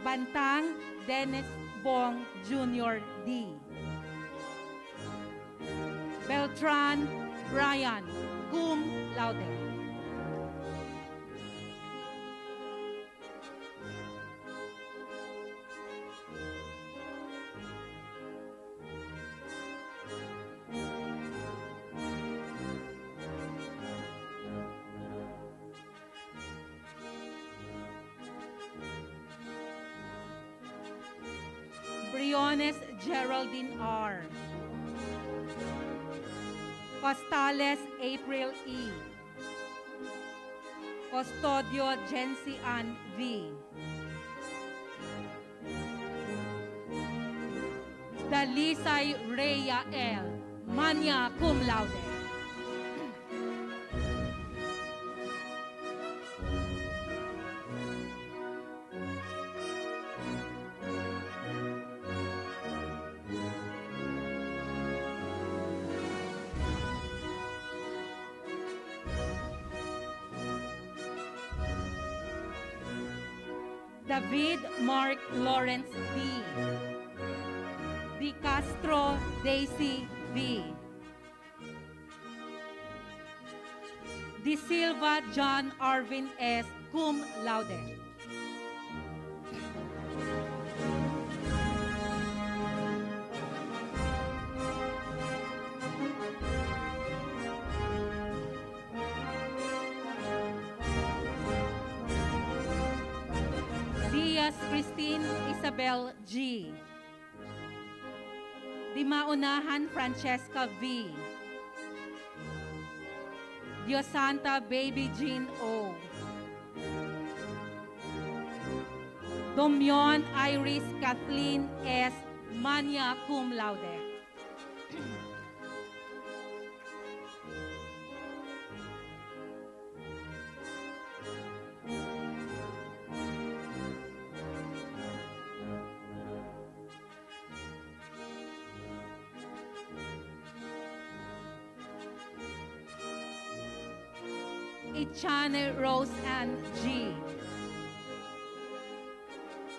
[SPEAKER 11] Bantang Dennis Bong Jr. D. Beltran Brian cum laude. Briones Geraldine R. Costales April E. Custodio Jency Ann V. Dalisay Rhea L. Manya cum laude. David Mark Lawrence D. Di Castro Daisy V. Di Silva John Arvin S. cum laude. Diaz Christine Isabel G. Di Maunahan Francesca V. Diosanta Baby Jean O. Domyon Iris Kathleen S. Manya cum laude. Ichane Rose Ann G.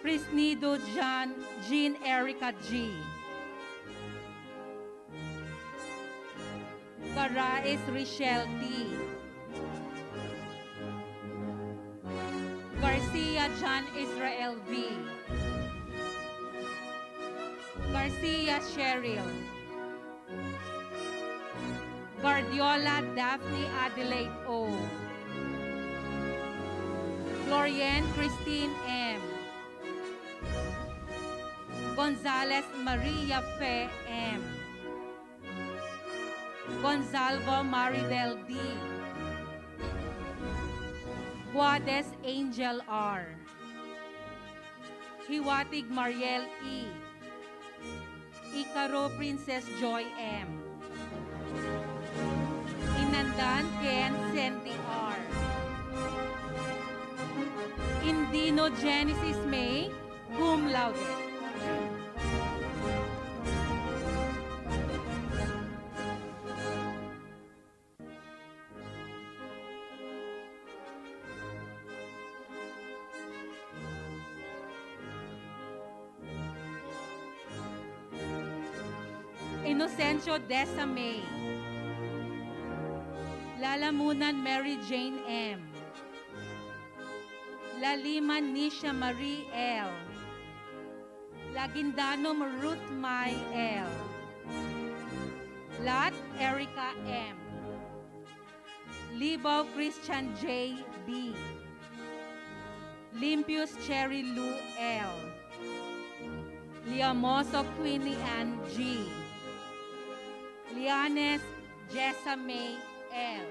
[SPEAKER 11] Prisnido Jean Erica G. Carais Richelle T. Garcia John Israel V. Garcia Cheryl. Guardiola Daphne Adelaide O. Glorienne Christine M. Gonzalez Maria Fe M. Gonzalvo Maribel D. Guades Angel R. Hiwatig Mariel E. Icaro Princess Joy M. Inandan Ken Senti R. Indino Genesis May, cum laude. Inocencio Desa May. Lalamunan Mary Jane M. Laliman Nisha Marie L. Lagindanom Ruth Mai L. Lat Erica M. Libaw Christian J. B. Limpius Cherry Lou L. Liamoso Queenie Ann G. Lianes Jessa May L.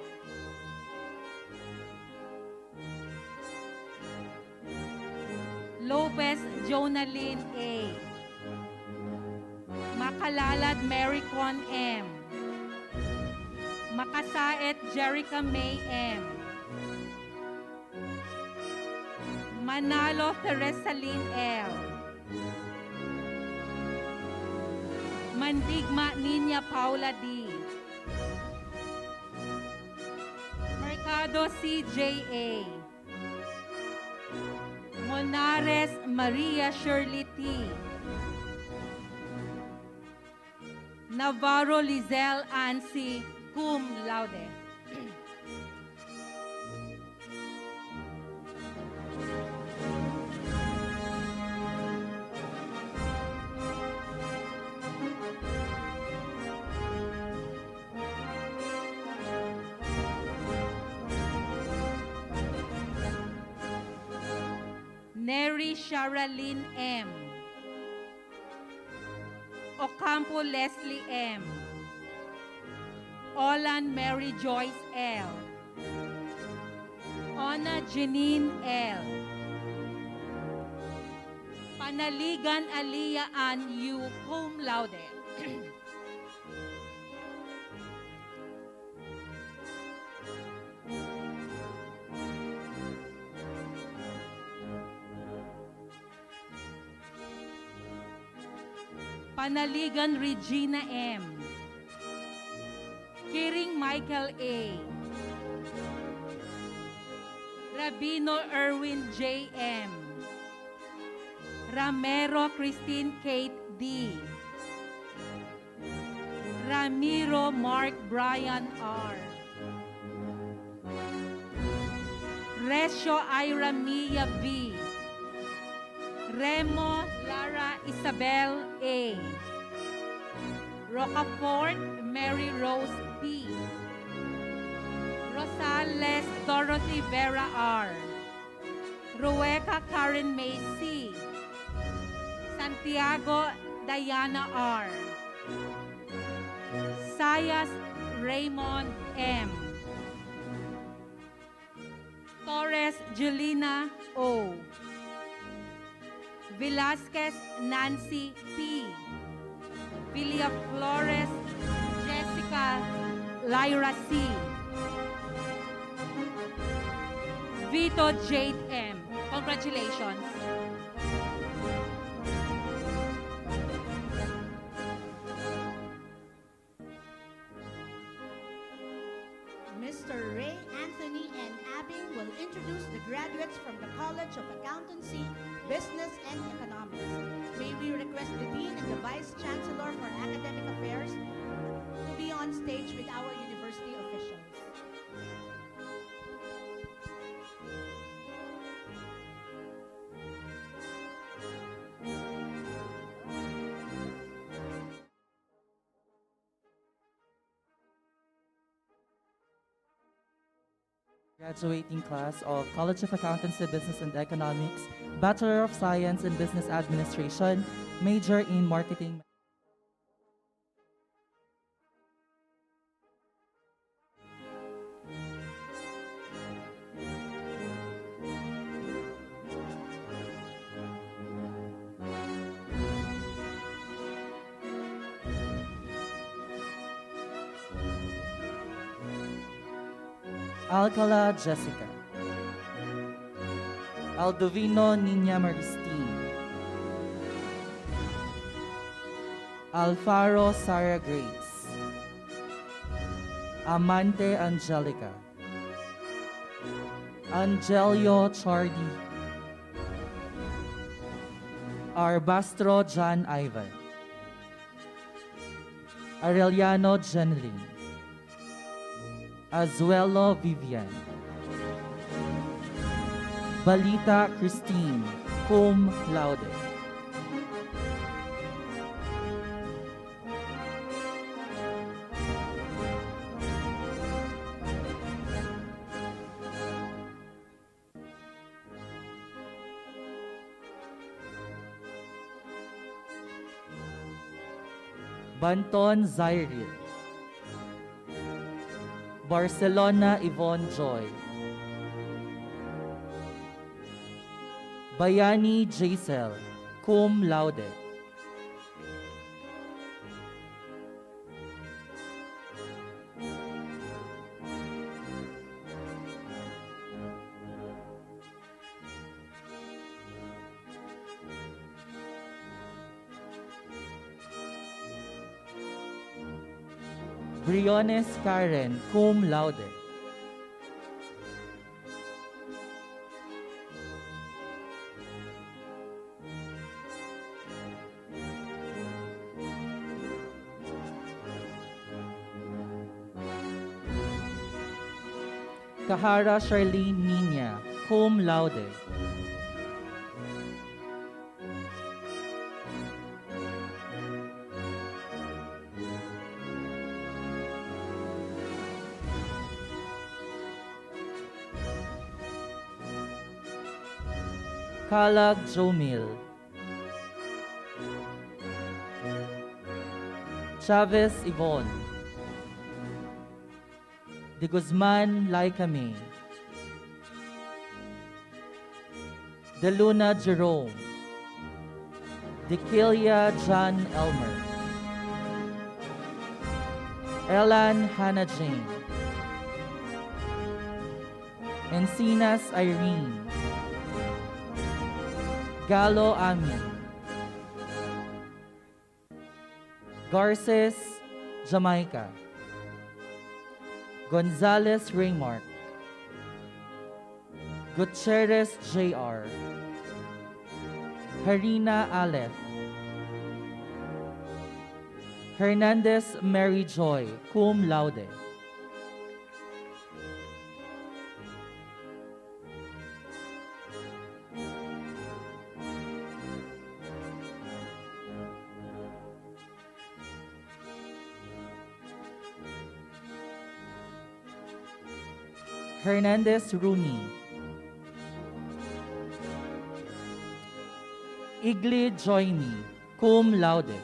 [SPEAKER 11] Lopez Jonaline A. Makalalad Mary Con M. Makasaet Jerica May M. Manalo Theresaline L. Mandigma Niña Paula D. Mercado CJA. Monares Maria Shirley T. Navarro Lizelle Ansi, cum laude. Neri Sharaline M. Ocampo Leslie M. Olan Mary Joyce L. Ona Janine L. Panaligan Aliyah Ann U. Cum laude. Panaligan Regina M. Kiring Michael A. Rabino Erwin J. M. Ramero Christine Kate D. Ramiro Mark Brian R. Resio Ira Mia V. Remo Lara Isabel A. Rocafort Mary Rose P. Rosales Dorothy Vera R. Rueca Karen May C. Santiago Diana R. Sayas Raymond M. Torres Julina O. Velasquez Nancy P. Villa Flores Jessica Lyra C. Vito Jade M. Congratulations.
[SPEAKER 1] Mr. Ray Anthony and Abing will introduce the graduates from the College of Accountancy, Business and Economics. May we request the Dean and the Vice Chancellor for Academic Affairs to be on stage with our university officials.
[SPEAKER 12] Graduating class of College of Accountancy, Business and Economics, Bachelor of Science in Business Administration, major in Marketing. Alcala Jessica, Aldovino Nina Maristine, Alfaro Sarah Grace, Amante Angelica, Angelio Chardy, Arbastro John Ivan, Arellano Jeneline, Azuelo Vivian, Balita Christine, cum laude. Banton Zairil, Barcelona Yvonne Joy, Bayani Jaisel, cum laude. Briones Karen, cum laude. Kahara Charlene Nina, cum laude. Kalag Jomil, Chavez Yvonne, De Guzman Laika May, De Luna Jerome, De Kilia John Elmer, Elan Hannah Jane, Encinas Irene, Galo Ami, Garces Jamaica, Gonzalez Raymark, Gutierrez J.R., Harina Aleph, Hernandez Mary Joy, cum laude. Hernandez Rooney, Igli Joyny, cum laude.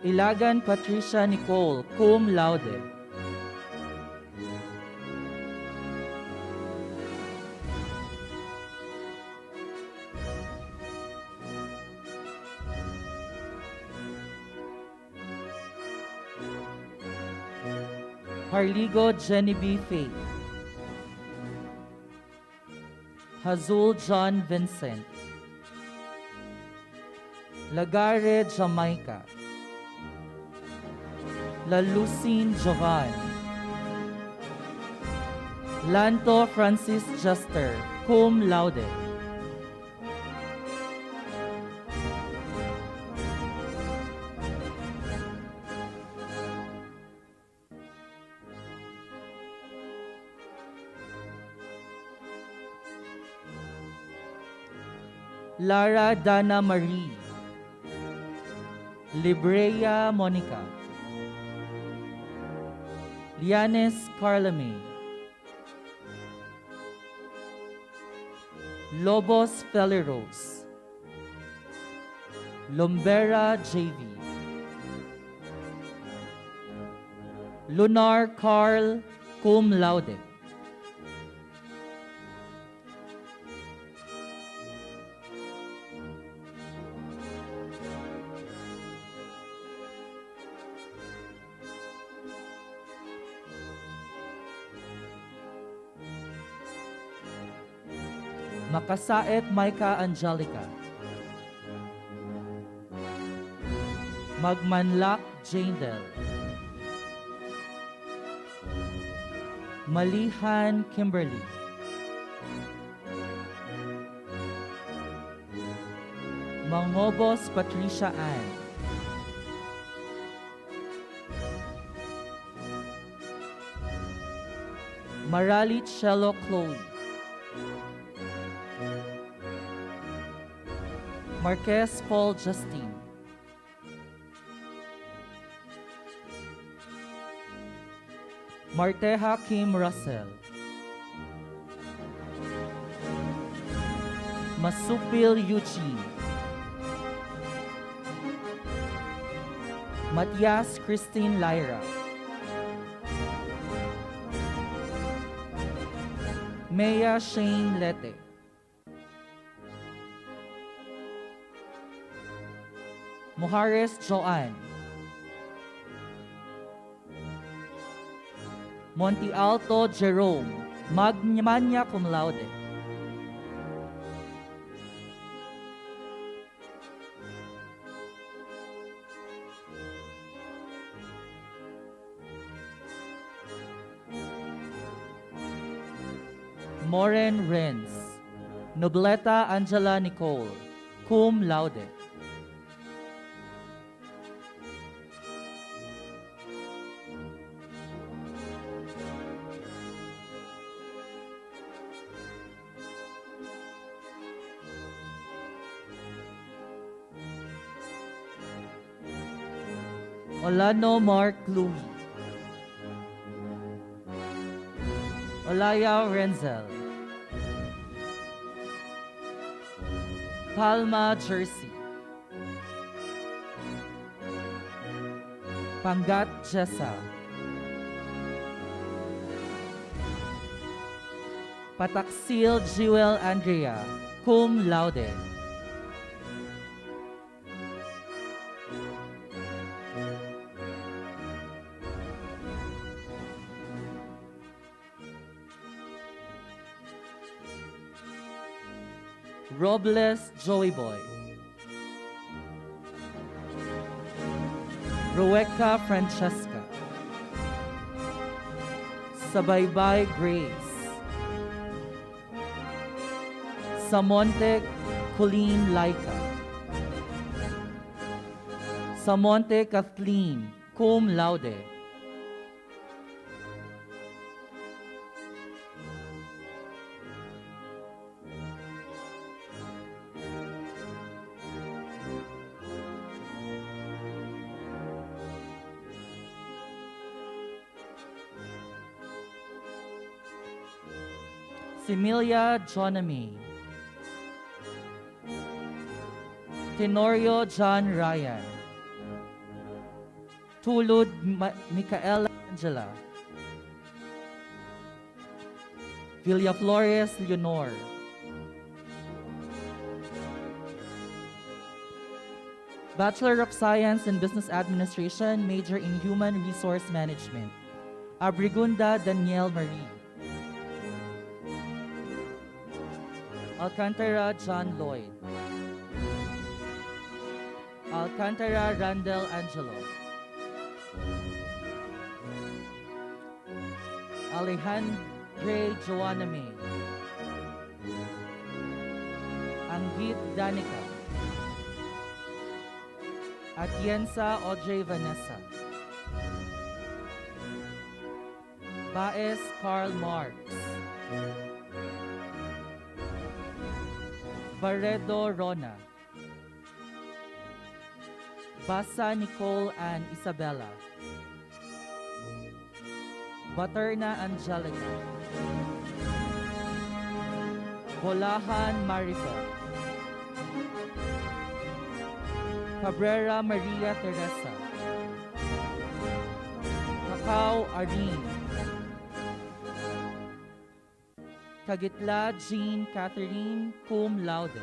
[SPEAKER 12] Ilagan Patricia Nicole, cum laude. Harligo Genevieve Faith, Hazul John Vincent, Lagare Jamaica, La Lucine Jovan, Lanto Francis Juster, cum laude. Lara Dana Marie, Librea Monica, Lianes Carla May, Lobos Feli Rose, Lombera JV, Lunar Carl cum laude, Makasaet Maika Angelica, Magmanlak Jandel, Malihan Kimberly, Mangobos Patricia Ann, Maralit Shelo Chloe, Marquez Paul Justine, Marteha Kim Russell, Masupil Eugene, Matias Christine Lyra, Maya Shane Lete, Muhares Joanne, Monte Alto Jerome, magna cum laude, Moren Renz, Nobleta Angela Nicole, cum laude, Olano Mark Louis, Olaya Renzel, Palma Jersey, Pangat Jessa, Pataksil Jewel Andrea, cum laude, Robles Joey Boy, Roeca Francesca, Sabaybay Grace, Samonte Colleen Laika, Samonte Kathleen, cum laude, Similia Jonamy, Tenorio John Ryan, Tulud Micaela Angela, Villaflores Leonor, Bachelor of Science in Business Administration, major in Human Resource Management, Abrigunda Danielle Marie, Alcantara John Lloyd, Alcantara Randall Angelo, Alejandre Joanna May, Anggit Danica, Atienza Audrey Vanessa, Baez Karl Marx, Barredo Rona. Basa Nicole Ann Isabella. Baterna Angelica. Bolahan Marifel. Cabrera Maria Teresa. Cacao Arin. Kagitla Jean Catherine cum laude.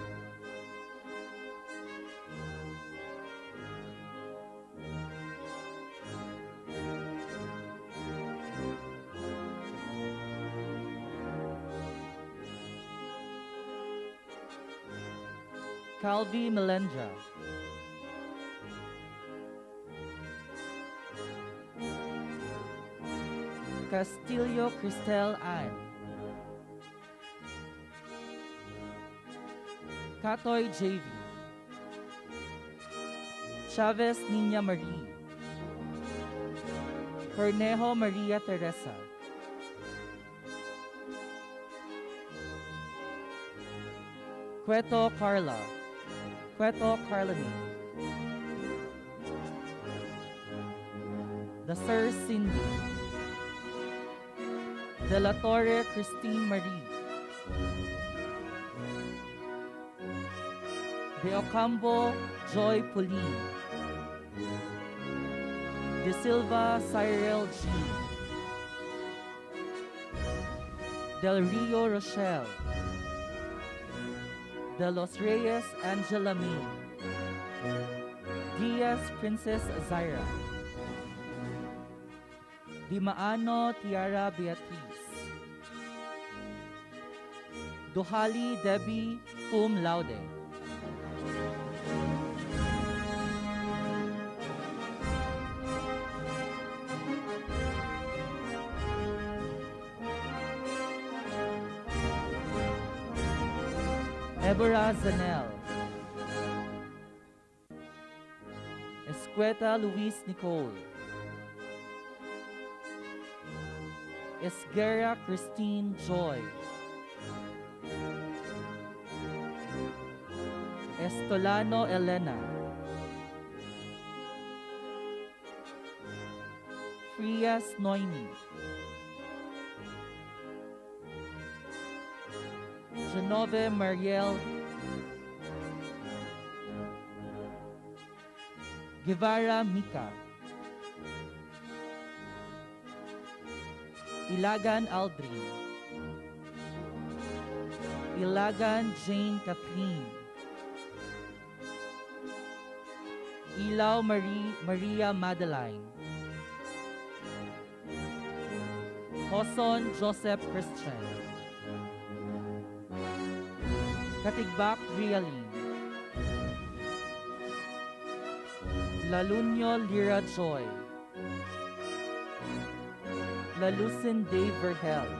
[SPEAKER 12] Calvi Melendra. Castillo Cristel Ann. Catoy JV. Chavez Nina Marie. Cornejo Maria Teresa. Cueto Carla. Cueto Carlani. The Sir Cindy. De la Torre Christine Marie. De Ocampo Joy Pauline. De Silva Cyril G. Del Rio Rochelle. De Los Reyes Angela May. Diaz Princess Zaira. Di Maano Tiara Beatriz. Duhali Debbie cum laude. Deborah Zanel. Escueta Luis Nicole. Esguerra Christine Joy. Estolano Elena. Frias Noemi. Genove Mariel. Guevara Mika. Ilagan Aldrin. Ilagan Jane Kathleen. Ilaw Maria Madeline. Hoson Joseph Christian. Katigbak Realine. Lalunyo Lira Joy. Lalucin Dave Verhel.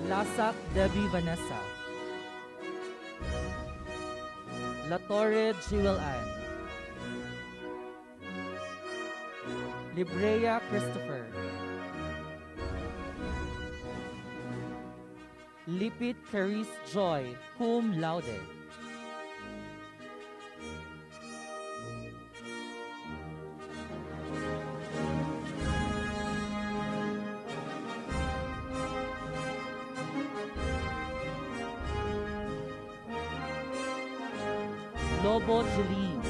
[SPEAKER 12] Lasak Debbie Vanessa. La Torre Jewel Ann. Librea Christopher. Lipit Caris Joy, cum laude. Lobo Jeline.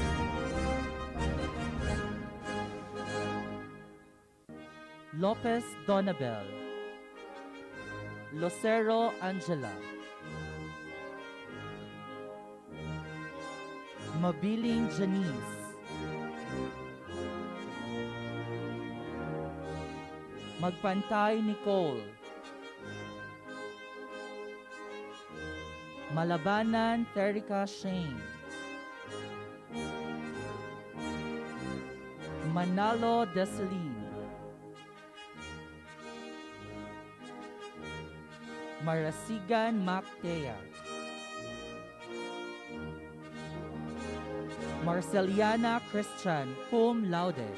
[SPEAKER 12] Lopez Donabel. Lucero Angela. Mabiling Janice. Magpantay Nicole. Malabanan Terica Shane. Manalo Deseline. Marasigan Mactea. Marceliana Christian, cum laude.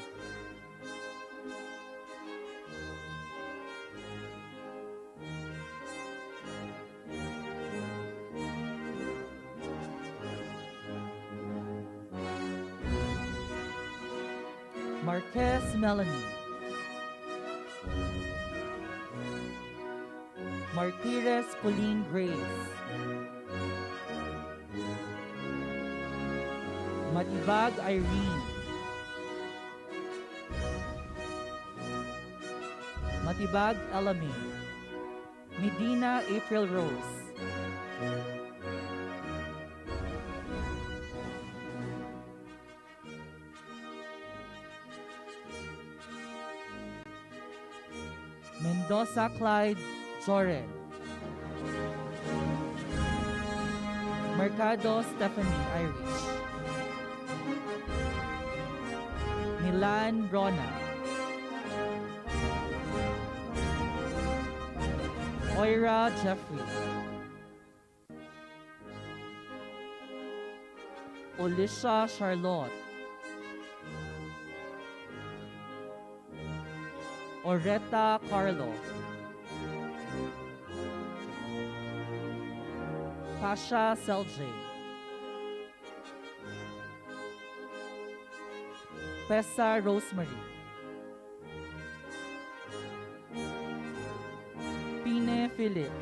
[SPEAKER 12] Marquez Melanie, Martires Pauline Grace, Matibag Irene, Matibag Elame, Medina April Rose, Mendoza Clyde Joren, Mercado Stephanie Irish, Milan Rona, Oira Jeffrey, Alicia Charlotte, Oreta Carlo, Pasha Selje, Pesa Rosemary, Pine Philip,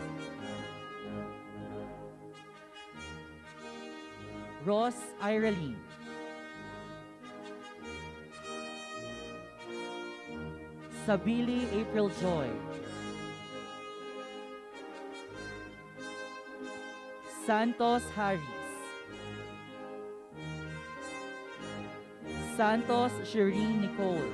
[SPEAKER 12] Ross Ireline, Sabili April Joy, Santos Harris, Santos Shireen Nicole,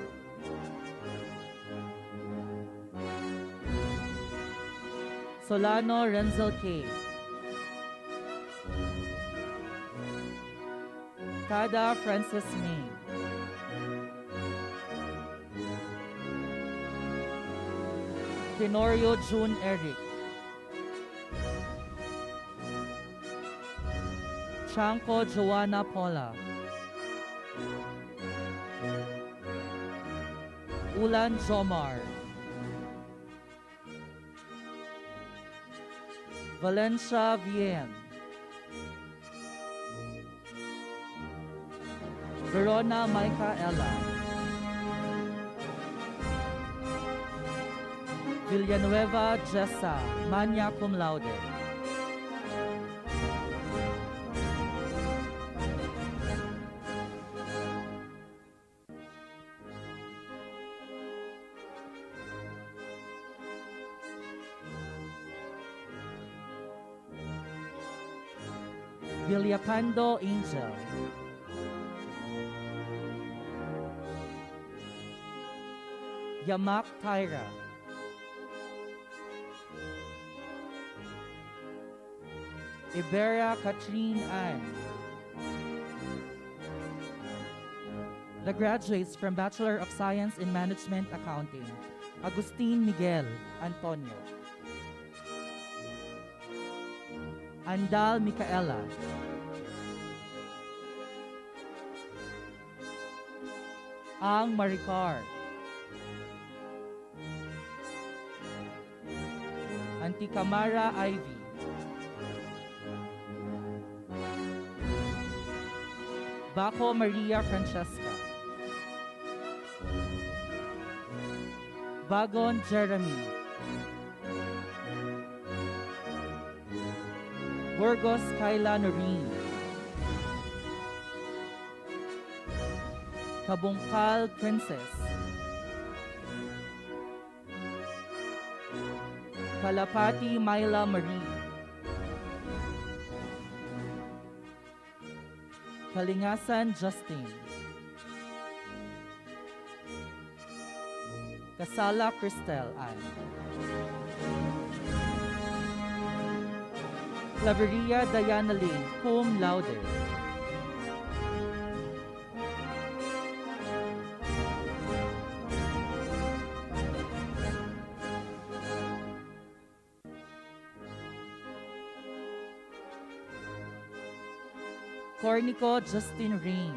[SPEAKER 12] Solano Renzel K, Kada Francis May, Tenorio June Eric, Chanko Joanna Paula, Ulan Jomar, Valencia Vien, Verona Micaela, Villanueva Jessa, magna cum laude. Villacando Angel, Yamak Tyra, Iberia Catherine Ann. The graduates from Bachelor of Science in Management Accounting, Agustin Miguel Antonio, Andal Micaela, Ang Maricar, Anticamara Ivy, Baco Maria Francesca, Bagon Jeremy, Burgos Kyla Noreen, Kabungkal Princess, Kalapati Myla Marie, Kalingasan Justin, Kasala Cristel Ann, Claveria Diana Lane, cum laude. Cornico Justin Rain,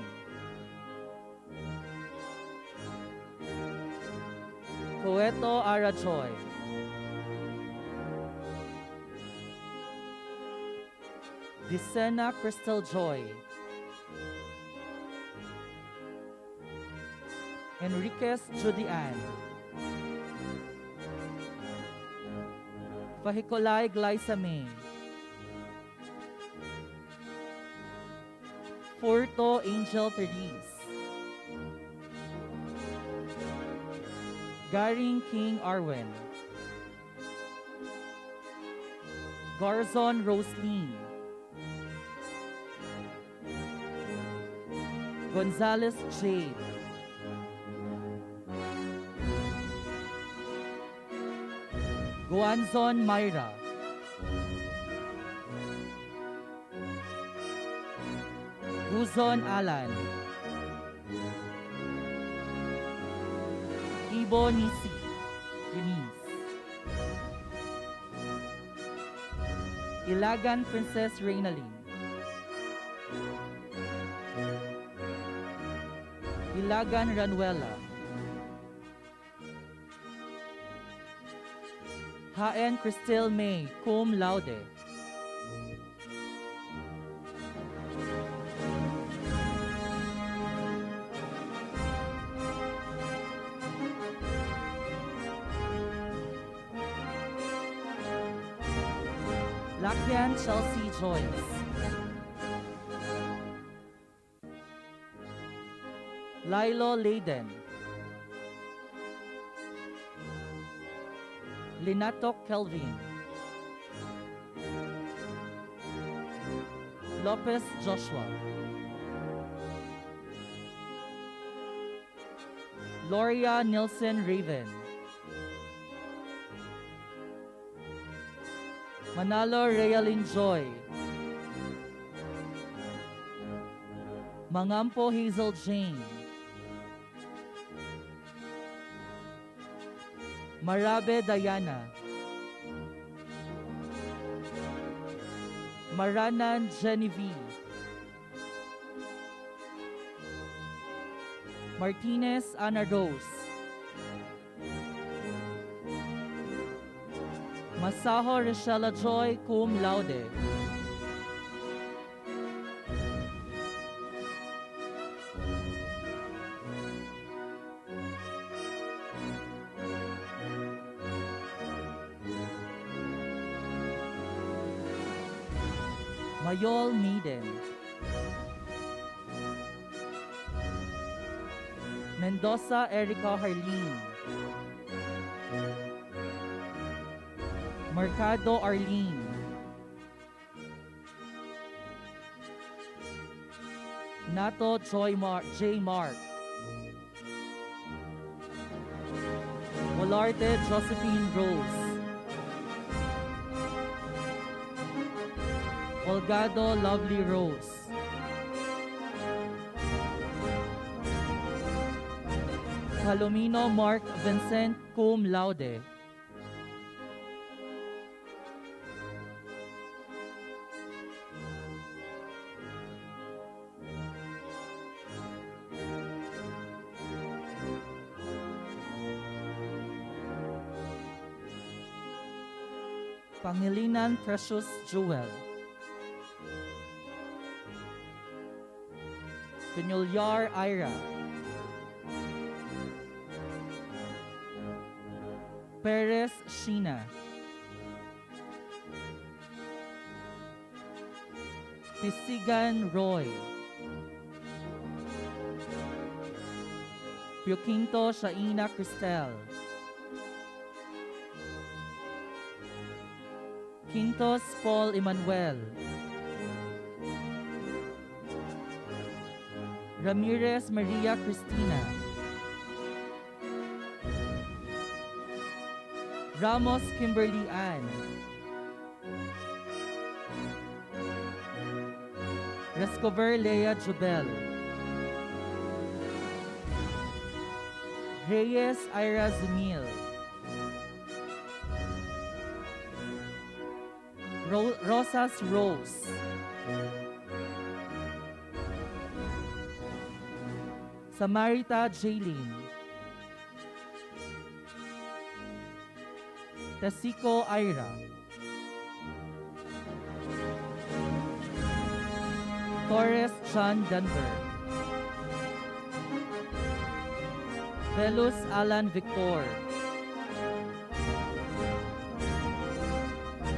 [SPEAKER 12] Coeto Arajoy, Vicena Crystal Joy, Enriquez Judy Ann, 𝗕𝗁𝗺𝗲𝗀𝗀𝗀, Furto Angel Therese, Garing King Arwen, Garzon Roslyn, Gonzalez Jade, Guanzon Myra, Guzon Alan, Ibo Nisi, Eunice, Ilagan Princess Reynalyn, Ilagan Ranuela, HN Cristel May, cum laude, Lakyan Chelsea Joyce, Lilo Layden, Linatok Kelvin, Lopez Joshua, Loria Nilsen Raven, Manalo Realin Joy, Mangampo Hazel Jane, Marabe Diana, Maranan Genevieve, Martinez Ana Rose, Masaho Rochella Joy, cum laude, Mayol Maiden, Mendoza Erica Harleen, Mercado Arlene, Nato J. Mark, Olarte Josephine Rose, Olgado Lovely Rose, Palomino Mark Vincent, cum laude, Pangilinan Precious Jewel, Pinulyar Ira, Perez Sheena, Pisigan Roy, Pioquinto Shaina Cristel, Quintos Paul Emmanuel, Ramirez Maria Cristina, Ramos Kimberly Ann, Rescover Lea Jubel, Reyes Ira Zumil, Rosas Rose, Samarita Jaylin, Tasico Ira, Torres John Denver, Velus Alan Victor,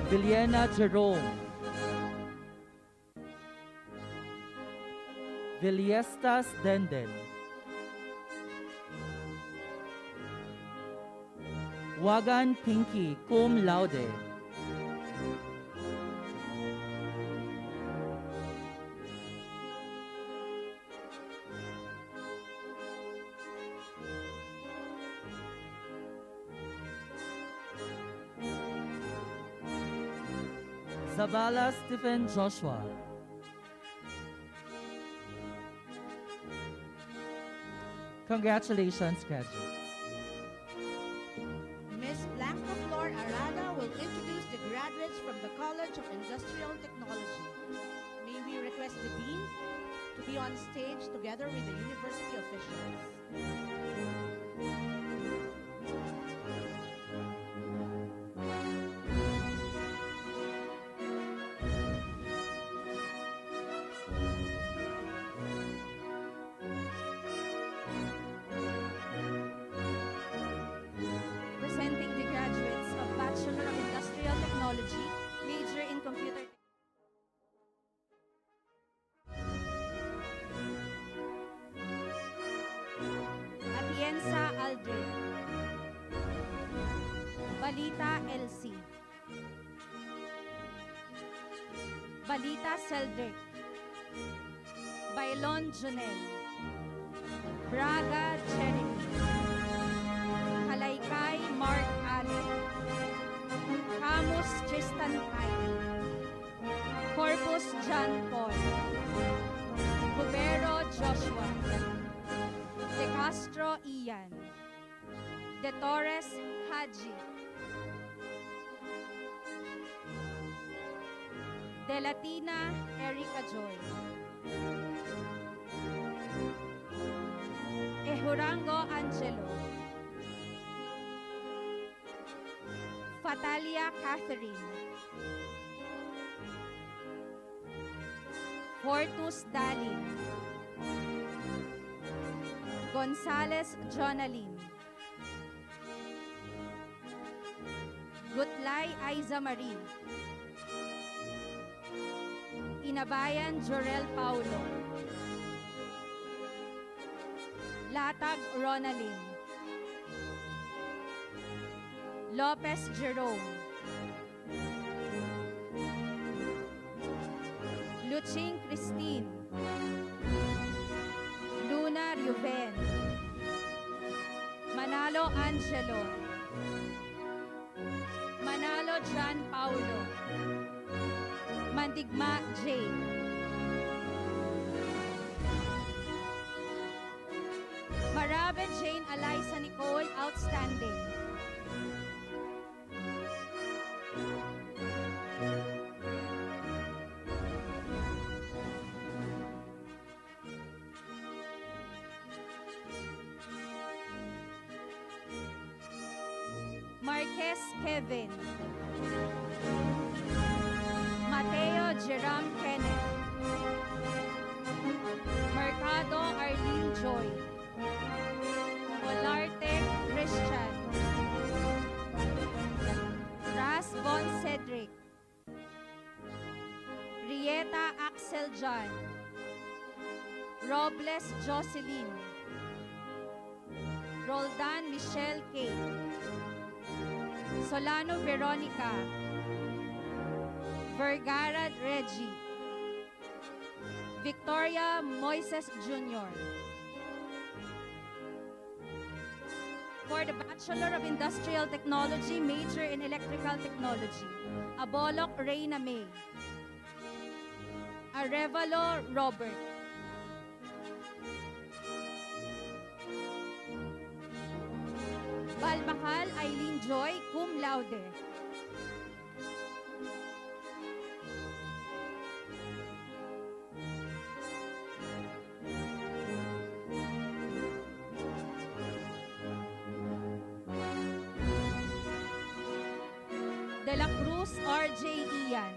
[SPEAKER 12] Villena Jerome, Villestas Denden, Wagan Pinky, cum laude. Zabala Stephen Joshua, congratulations, graduates.
[SPEAKER 1] Ms. Blanca Flor Arana will introduce the graduates from the College of Industrial Technology. May we request the Dean to be on stage together with the university officials.
[SPEAKER 4] Presenting the graduates of Bachelor of Industrial Technology, major in Computer Atienza Aldrin, Balita LC, Balita Celdric, Bailon Junel, Braga Jeremy, Kalaykay Mark Allen, Camus Tristan Kyle, Corpus John Paul, Cubero Joshua, De Castro Ian, De Torres Haji, De Latina Erica Joy, Ejurango Angelo, Fatalia Catherine, Fortus Dalin, Gonzales Jonaline, Gutlay Aiza Marie, Inabayan Jorel Paulo, Latag Ronalyn, Lopez Jerome, Luching Christine, Luna Ruben, Manalo Angelo, Manalo John Paulo, Mandigma Jane, Marabe Jane Eliza Nicole, outstanding. Marquez Kevin, Mateo Jerome Kenneth, Mercado Arlene Joy, Olarte Christian, Ras Von Cedric, Rieta Axel John, Robles Jocelyn, Roldan Michelle K, Solano Veronica, Vergara Reggie, Victoria Moises Jr. For the Bachelor of Industrial Technology, major in Electrical Technology, Abolok Reyna May, Arevalo Robert, Balbakal Eileen Joy, cum laude. De la Cruz RJ Ian,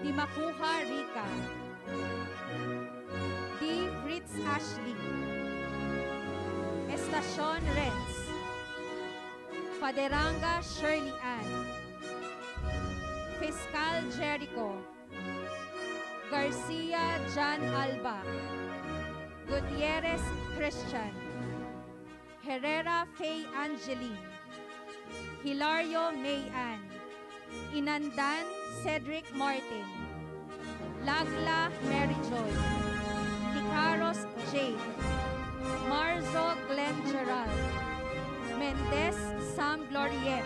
[SPEAKER 4] Dimakuha Rica, D. Fritz Fritz Ashley, Estacion Renz, Faderanga Shirley Ann, Fiscal Jericho, Garcia John Alba, Gutierrez Christian, Herrera Faye Angeline, Hilario May Ann, Inandan Cedric Martin, Lagla Mary Joy, Licaros Jade, Marzo Glenn Gerald, Mendez Sam Gloriette,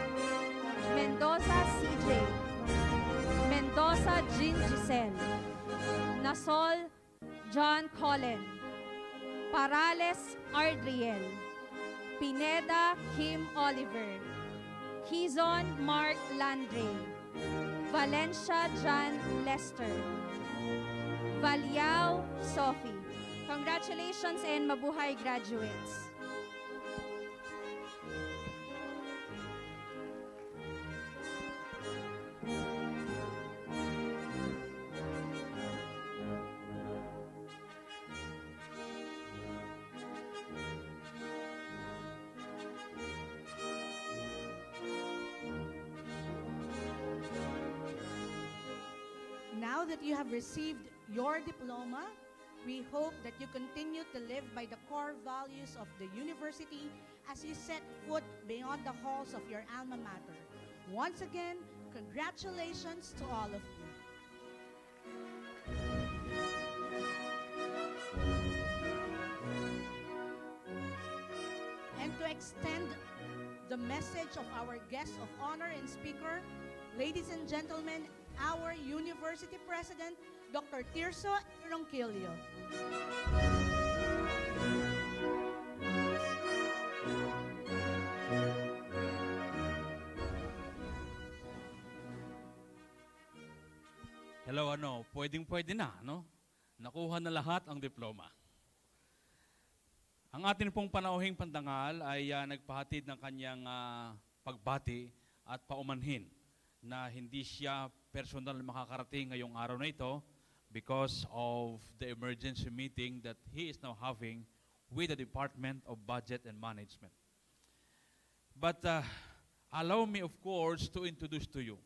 [SPEAKER 4] Mendoza CJ, Mendoza Jean Giselle, Nasol John Colin, Parales Ardriel, Pineda Kim Oliver, Quizon Mark Landre, Valencia John Lester, Valiao Sophie. Congratulations and mabuhay graduates.
[SPEAKER 1] Now that you have received your diploma, we hope that you continue to live by the core values of the university as you set foot beyond the halls of your alma mater. Once again, congratulations to all of you. And to extend the message of our guest of honor and speaker, ladies and gentlemen, our University President, Dr. 𝗕RSO𝗵𝗀.
[SPEAKER 8] Hello, pwedeng-pwede na, no? Nakuha na lahat ang diploma. Ang atin pong panauhing pandangal ay nagpahatid ng kanyang pagbati at paumanhin na hindi siya personal makakarating ngayong araw na ito because of the emergency meeting that he is now having with the Department of Budget and Management. But allow me, of course, to introduce to you.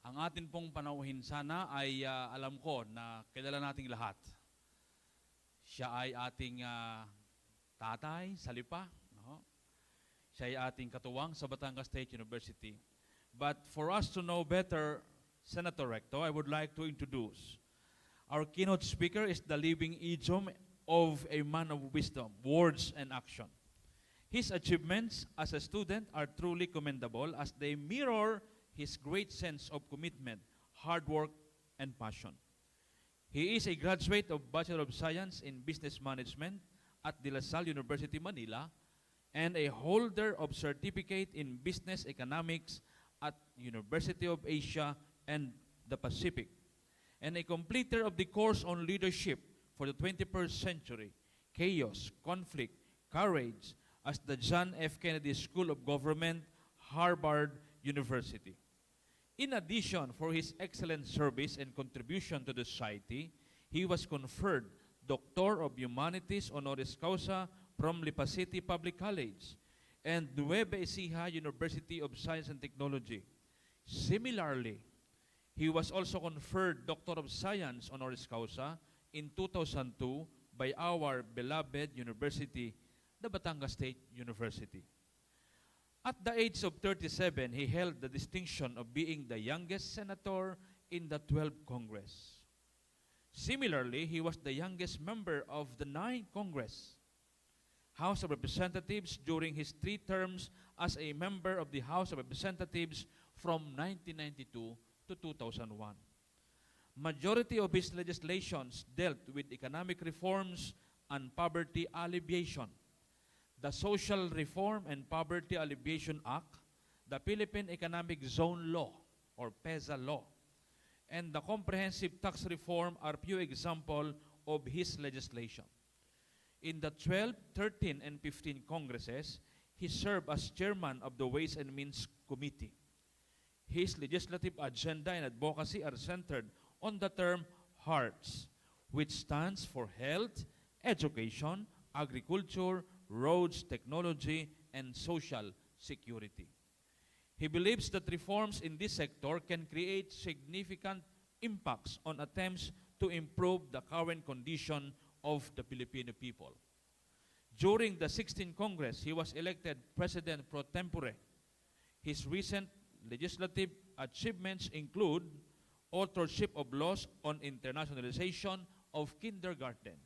[SPEAKER 8] Ang atin pong panauhin sana ay alam ko na kilala nating lahat. Siya ay ating tatay sa Lipa. No? Siya ay ating katuwang sa Batangas State University. But for us to know better, Senator Recto, I would like to introduce our keynote speaker is the living idiom of a man of wisdom, words and action. His achievements as a student are truly commendable as they mirror his great sense of commitment, hard work, and passion. He is a graduate of Bachelor of Science in Business Management at De La Salle University, Manila, and a holder of Certificate in Business Economics at University of Asia and the Pacific, and a completer of the course on leadership for the 21st century, chaos, conflict, courage, as the John F. Kennedy School of Government, Harvard University. In addition, for his excellent service and contribution to the society, he was conferred Doctor of Humanities honoris causa from Lipa City Public College and 𝗕◵𝗍𝗂 University of Science and Technology. Similarly, he was also conferred Doctor of Science honoris causa in 2002 by our beloved university, the Batangas State University. At the age of 37, he held the distinction of being the youngest senator in the 12th Congress. Similarly, he was the youngest member of the 9th Congress, House of Representatives during his 3 terms as a member of the House of Representatives from 1992 to 2001. Majority of his legislations dealt with economic reforms and poverty alleviation. The Social Reform and Poverty Alleviation Act, the Philippine Economic Zone Law, or PEZA Law, and the Comprehensive Tax Reform are few examples of his legislation. In the 12th, 13th, and 15th Congresses, he served as chairman of the Ways and Means Committee. His legislative agenda and advocacy are centered on the term HEARTS, which stands for Health, education, agriculture, roads, technology, and social security. He believes that reforms in this sector can create significant impacts on attempts to improve the current condition of the Filipino people. During the 16th Congress, he was elected President pro tempore. His recent legislative achievements include authorship of laws on internationalization of kindergarten,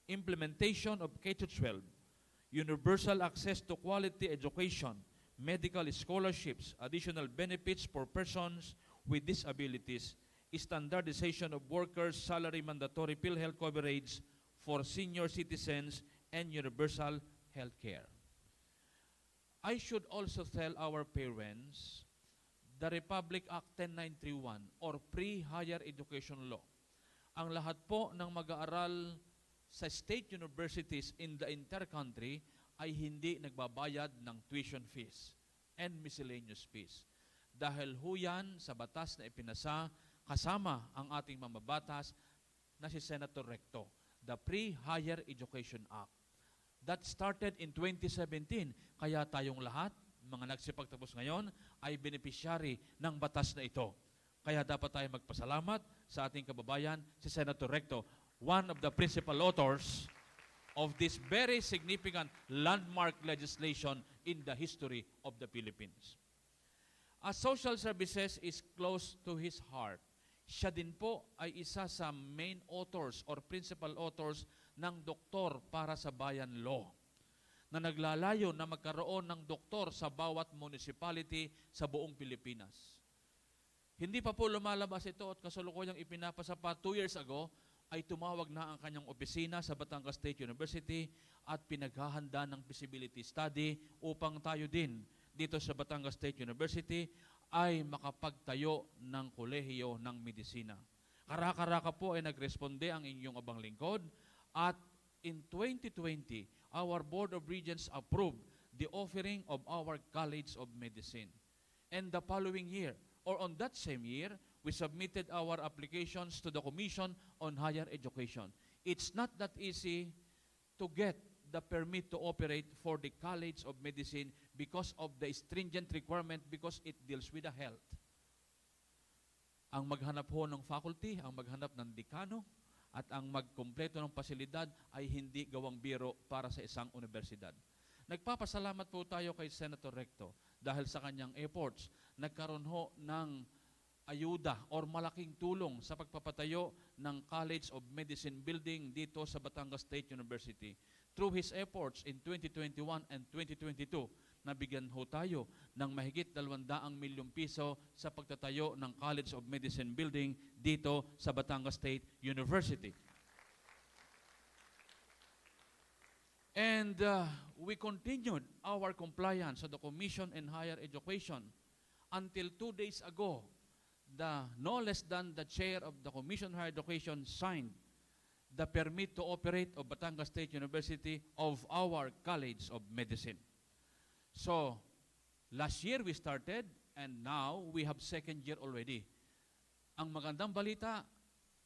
[SPEAKER 8] implementation of K-12, universal access to quality education, medical scholarships, additional benefits for persons with disabilities, standardization of workers' salary mandatory PhilHealth coverage for senior citizens, and universal health care. I should also tell our parents the Republic Act 10931 or Pre-Higher Education Law. Ang lahat po ng mag-aaral sa state universities in the entire country ay hindi nagbabayad ng tuition fees and miscellaneous fees. Dahil ho yan sa batas na ipinasa kasama ang ating mamabatas na si Senator Recto, the Pre-Higher Education Act. That started in 2017, kaya tayong lahat, mga nagsipagtapos ngayon, ay beneficiary ng batas na ito. Kaya dapat tayo magpasalamat sa ating kababayan, si Senator Recto, one of the principal authors of this very significant landmark legislation in the history of the Philippines. As social services is close to his heart, siya din po ay isa sa main authors or principal authors ng Doktor para sa Bayan Law na naglalayo na magkaroon ng doktor sa bawat municipality sa buong Pilipinas. Hindi pa po lumalabas ito at kasalukuyang ipinapasa pa 2 years ago ay tumawag na ang kanyang opisina sa Batangas State University at pinaghahanda ng feasibility study upang tayo din dito sa Batangas State University ay makapagtayo ng kolehiyo ng medisina. Karaka-raka po ay nagresponde ang inyong abang lingkod at in 2020, our Board of Regents approved the offering of our College of Medicine. And the following year, or on that same year, we submitted our applications to the Commission on Higher Education. It's not that easy to get the permit to operate for the College of Medicine because of the stringent requirement because it deals with the health. Ang maghanap ho ng faculty, ang maghanap ng dekano, at ang magkumpleto ng pasilidad ay hindi gawang biro para sa isang universidad. Nagpapasalamat po tayo kay Senator Recto dahil sa kanyang efforts, nagkaroon ho ng ayuda or malaking tulong sa pagpapatayo ng College of Medicine building dito sa Batangas State University. Through his efforts in 2021 and 2022, nabigyan ho tayo ng mahigit 200 milyong piso sa pagtatayo ng College of Medicine building dito sa Batangas State University. And we continued our compliance sa the Commission on Higher Education until 2 days ago. No less than the chair of the Commission on Higher Education signed the permit to operate of Batangas State University of our College of Medicine. So, last year we started and now we have second year already. Ang magandang balita,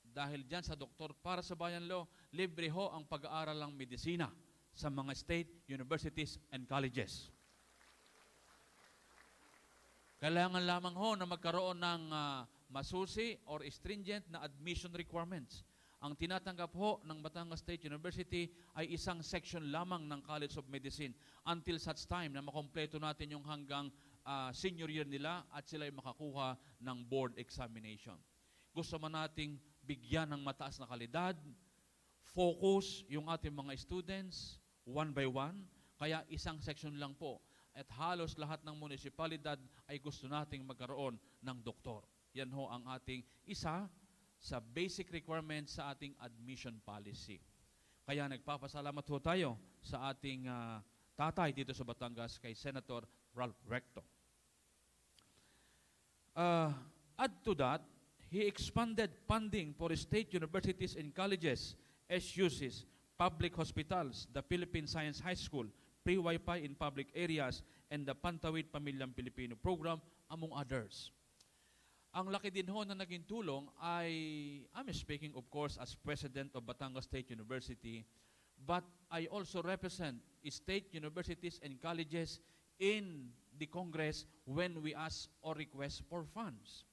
[SPEAKER 8] dahil dyan sa Doktor para sa Bayan Law, libre ho ang pag-aaral ng medisina sa mga state universities and colleges. Kailangan lamang ho na magkaroon ng masusi or stringent na admission requirements. Ang tinatanggap ho ng Batangas State University ay isang section lamang ng College of Medicine until such time na makompleto natin yung hanggang senior year nila at sila ay makakuha ng board examination. Gusto man nating bigyan ng mataas na kalidad, focus yung ating mga students, one by one, kaya isang section lang po. At halos lahat ng munisipalidad ay gusto nating magkaroon ng doktor. Yan ho ang ating isa sa basic requirements sa ating admission policy. Kaya nagpapasalamat ho tayo sa ating tatay dito sa Batangas kay Senator Ralph Recto. Add to that, he expanded funding for state universities and colleges, SUCs, public hospitals, the Philippine Science High School, free Wi-Fi in public areas, and the Pantawid Pamilyang Pilipino program, among others. Ang laki din ho na naging tulong ay, I'm speaking of course as President of Batangas State University, but I also represent state universities and colleges in the Congress when we ask or request for funds.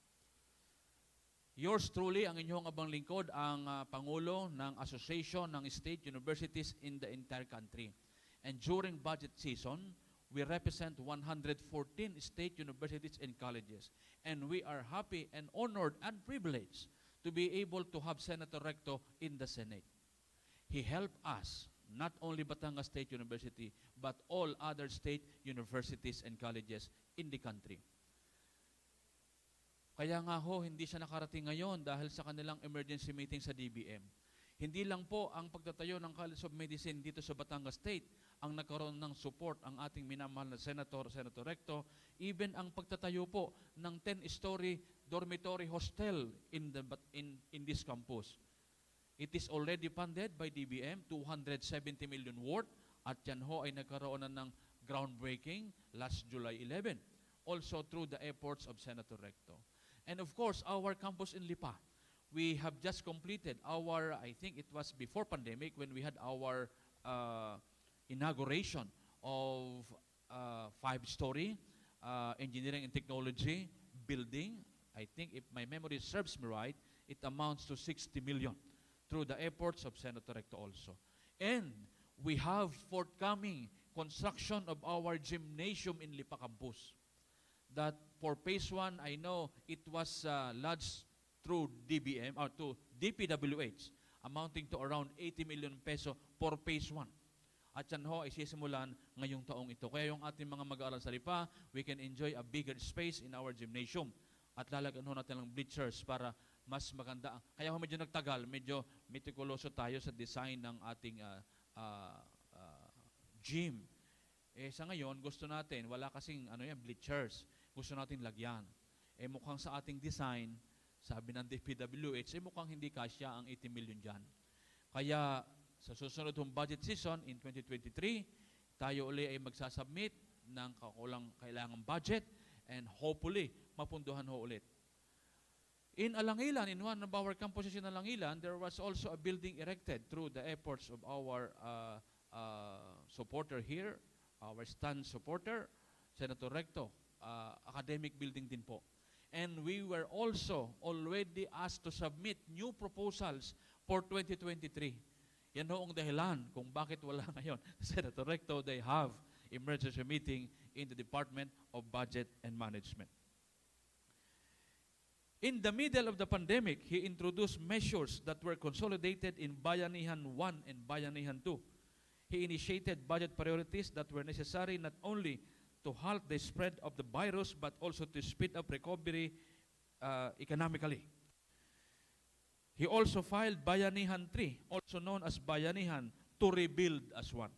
[SPEAKER 8] Yours truly, ang inyong abang lingkod, ang Pangulo ng Association ng State Universities in the entire country. And during budget season, we represent 114 state universities and colleges. And we are happy and honored and privileged to be able to have Senator Recto in the Senate. He helped us, not only Batangas State University, but all other state universities and colleges in the country. Kaya nga ho, hindi siya nakarating ngayon dahil sa kanilang emergency meeting sa DBM. Hindi lang po ang pagtatayo ng College of Medicine dito sa Batangas State ang nagkaroon ng support ang ating minamahal na Senator Recto, even ang pagtatayo po ng 10-story dormitory hostel in this campus. It is already funded by DBM, 270 million worth, at yan ho ay nagkaroon na ng groundbreaking last July 11, also through the efforts of Senator Recto. And of course, our campus in Lipa, we have just completed our, I think it was before pandemic, when we had our inauguration of 5-story engineering and technology building. I think if my memory serves me right, it amounts to 60 million. Through the efforts of Senator Recto also. And we have forthcoming construction of our gymnasium in Lipa Campus. That for phase 1, I know it was lodged through DBM or to DPWH, amounting to around 80 million peso for phase 1. At yan ho ay sisimulan ngayong taong ito. Kaya yung ating mga mag-aaral sa Lipa, we can enjoy a bigger space in our gymnasium. At lalagyan ho natin ng bleachers para mas maganda. Kaya ho medyo nagtagal, medyo meticuloso tayo sa design ng ating gym. Sa ngayon, gusto natin, wala kasing bleachers. Gusto natin lagyan. Mukhang sa ating design, sabi ng DPWH, mukhang hindi kasya ang 80 million dyan. Kaya sa susunod hong budget season in 2023, tayo uli ay magsasubmit ng kailangang budget and hopefully mapunduhan ho ulit. In Alangilan, in one of our campuses in Alangilan, there was also a building erected through the efforts of our supporter here, our stand supporter, Senator Recto, academic building din po. And we were also already asked to submit new proposals for 2023. Yan noong dahilan kung bakit wala ngayon. Senator Recto, they have emergency meeting in the Department of Budget and Management. In the middle of the pandemic, he introduced measures that were consolidated in Bayanihan 1 and Bayanihan 2. He initiated budget priorities that were necessary not only to halt the spread of the virus but also to speed up recovery economically. He also filed Bayanihan 3, also known as Bayanihan, to rebuild as one.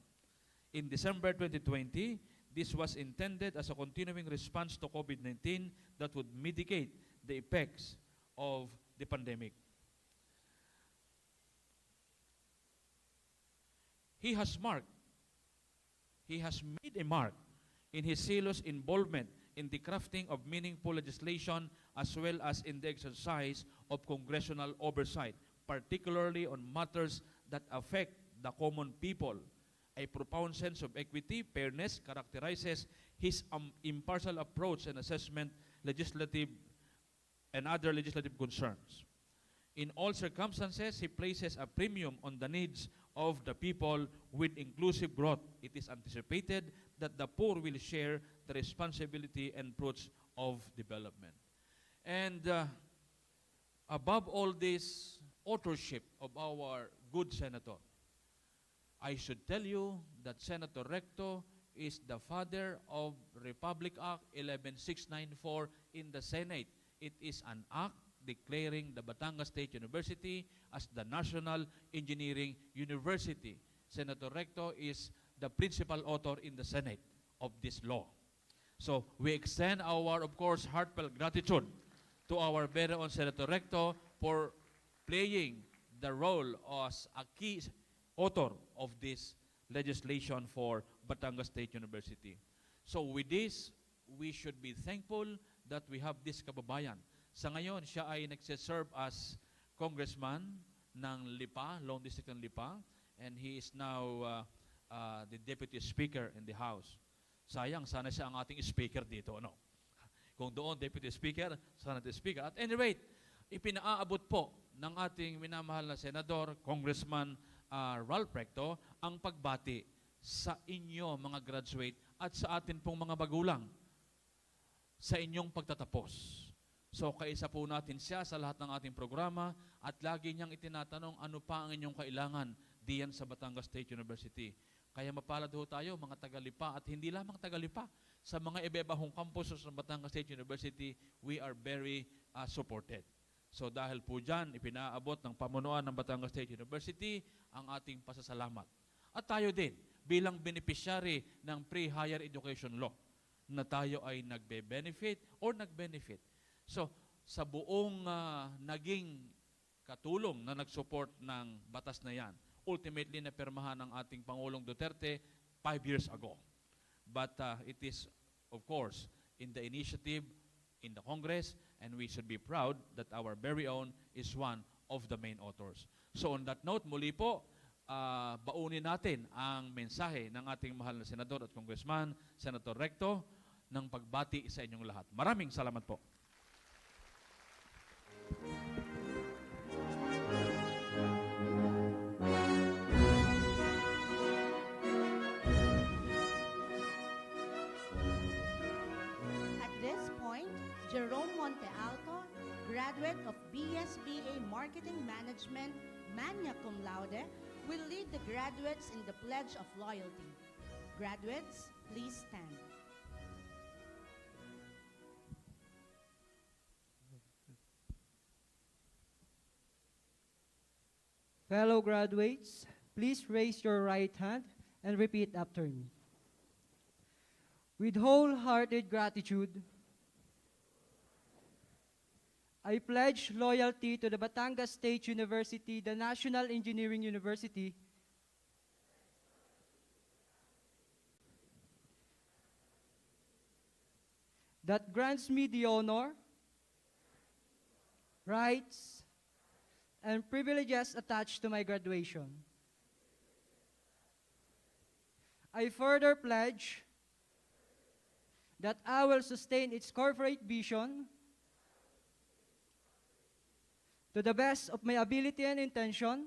[SPEAKER 8] In December 2020, this was intended as a continuing response to COVID-19 that would mitigate the effects of the pandemic. He has made a mark in his zealous involvement in the crafting of meaningful legislation as well as in the exercise of congressional oversight, particularly on matters that affect the common people. A profound sense of equity, fairness characterizes his impartial approach and assessment legislative and other legislative concerns. In all circumstances, he places a premium on the needs of the people with inclusive growth. It is anticipated that the poor will share the responsibility and fruits of development. And above all this authorship of our good senator, I should tell you that Senator Recto is the father of Republic Act 11694 in the Senate. It is an act declaring the Batangas State University as the National Engineering University. Senator Recto is the principal author in the Senate of this law. So we extend our, of course, heartfelt gratitude to our very own Senator Recto for playing the role as a key author of this legislation for Batangas State University. So with this, we should be thankful that we have this kababayan. Sa ngayon, siya ay nagsiserve as congressman ng Lipa, Lone District ng Lipa, and he is now the Deputy Speaker in the House. Sayang, sana siya ang ating speaker dito, ano? Kung doon, Deputy Speaker, sana the Speaker. At any rate, ipinaaabot po ng ating minamahal na Senador, Congressman Ralph Recto, ang pagbati sa inyo, mga graduate, at sa atin pong mga magulang sa inyong pagtatapos. So, kaisa po natin siya sa lahat ng ating programa at lagi niyang itinatanong ano pa ang inyong kailangan diyan sa Batangas State University. Kaya mapalad ho tayo, mga taga-Lipa, at hindi lamang taga-Lipa, sa mga iba-ibang campuses ng Batangas State University, we are very supported. So dahil po dyan, ipinaabot ng pamunuan ng Batangas State University ang ating pasasalamat. At tayo din, bilang beneficiary ng Pre-Higher Education Law, na tayo ay nagbe-benefit or nag-benefit. So, sa buong naging katulong na nag-support ng batas na yan, ultimately napirmahan ng ating Pangulong Duterte 5 years ago. But it is, of course, in the initiative in the Congress, and we should be proud that our very own is one of the main authors. So on that note, muli po, baunin natin ang mensahe ng ating mahal na Senador at Congressman, Senator Recto, ng pagbati sa inyong lahat. Maraming salamat po.
[SPEAKER 1] At this point, Jerome Montealto, graduate of BSBA Marketing Management, magna cum laude, will lead the graduates in the Pledge of Loyalty. Graduates, please stand.
[SPEAKER 13] Fellow graduates, please raise your right hand and repeat after me. With wholehearted gratitude, I pledge loyalty to the Batangas State University, the National Engineering University, that grants me the honor, rights, and privileges attached to my graduation. I further pledge that I will sustain its corporate vision to the best of my ability and intention,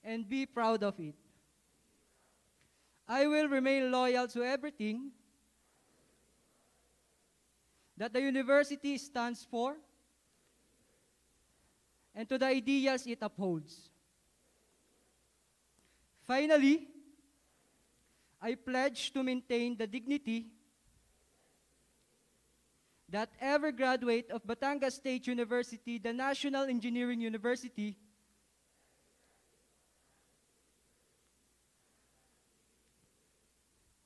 [SPEAKER 13] and be proud of it. I will remain loyal to everything that the university stands for and to the ideals it upholds. Finally, I pledge to maintain the dignity that every graduate of Batangas State University, the National Engineering University,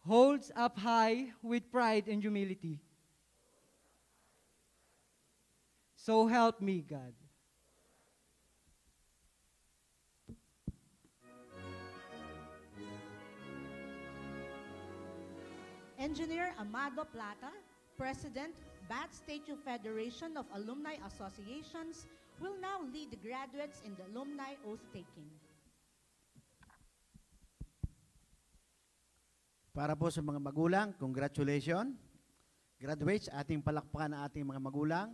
[SPEAKER 13] holds up high with pride and humility. So help me God.
[SPEAKER 1] Engineer Amado Plata, President, BatStateU Federation of Alumni Associations, will now lead the graduates in the Alumni Oath-Taking.
[SPEAKER 14] Para po sa mga magulang, congratulations. Graduates, ating palakpakan ang ating mga magulang.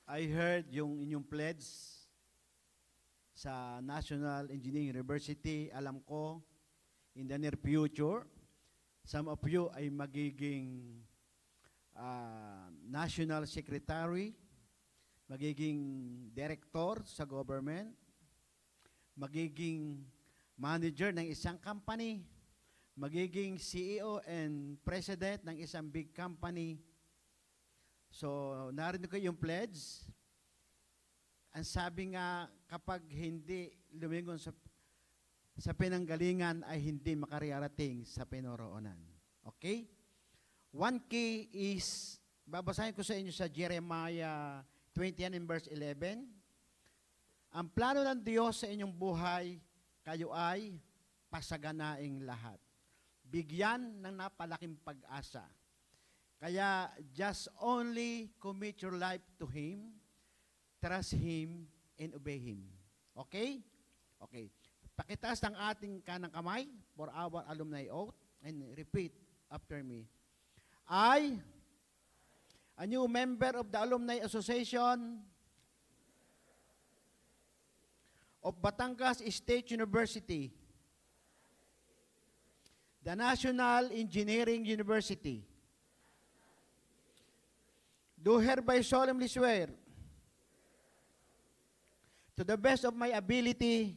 [SPEAKER 14] I heard yung inyong pledge sa National Engineering University. Alam ko, in the near future, some of you ay magiging National Secretary, magiging Director sa government, magiging Manager ng isang company, magiging CEO and President ng isang big company. So, narinig ko yung pledge. Ang sabi nga, kapag hindi lumingon sa pinanggalingan ay hindi makararating sa pinaroonan. Okay? 1K is, babasahin ko sa inyo sa Jeremiah 20 and verse 11. Ang plano ng Diyos sa inyong buhay, kayo ay pasaganaing lahat. Bigyan ng napalaking pag-asa. Kaya just only commit your life to Him. trust Him, and obey Him. Okay? Okay. Pakitaas ng ating kanang kamay for our alumni oath and repeat after me. I, a new member of the Alumni Association of Batangas State University, the National Engineering University, do hereby solemnly swear to the best of my ability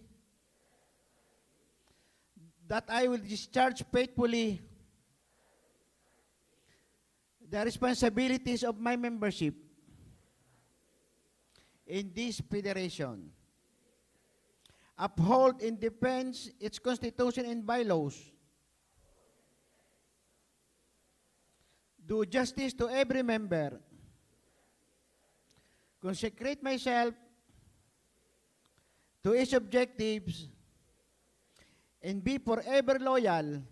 [SPEAKER 14] that I will discharge faithfully the responsibilities of my membership in this federation, uphold and defend its constitution and bylaws, do justice to every member, consecrate myself to its objectives, and be forever loyal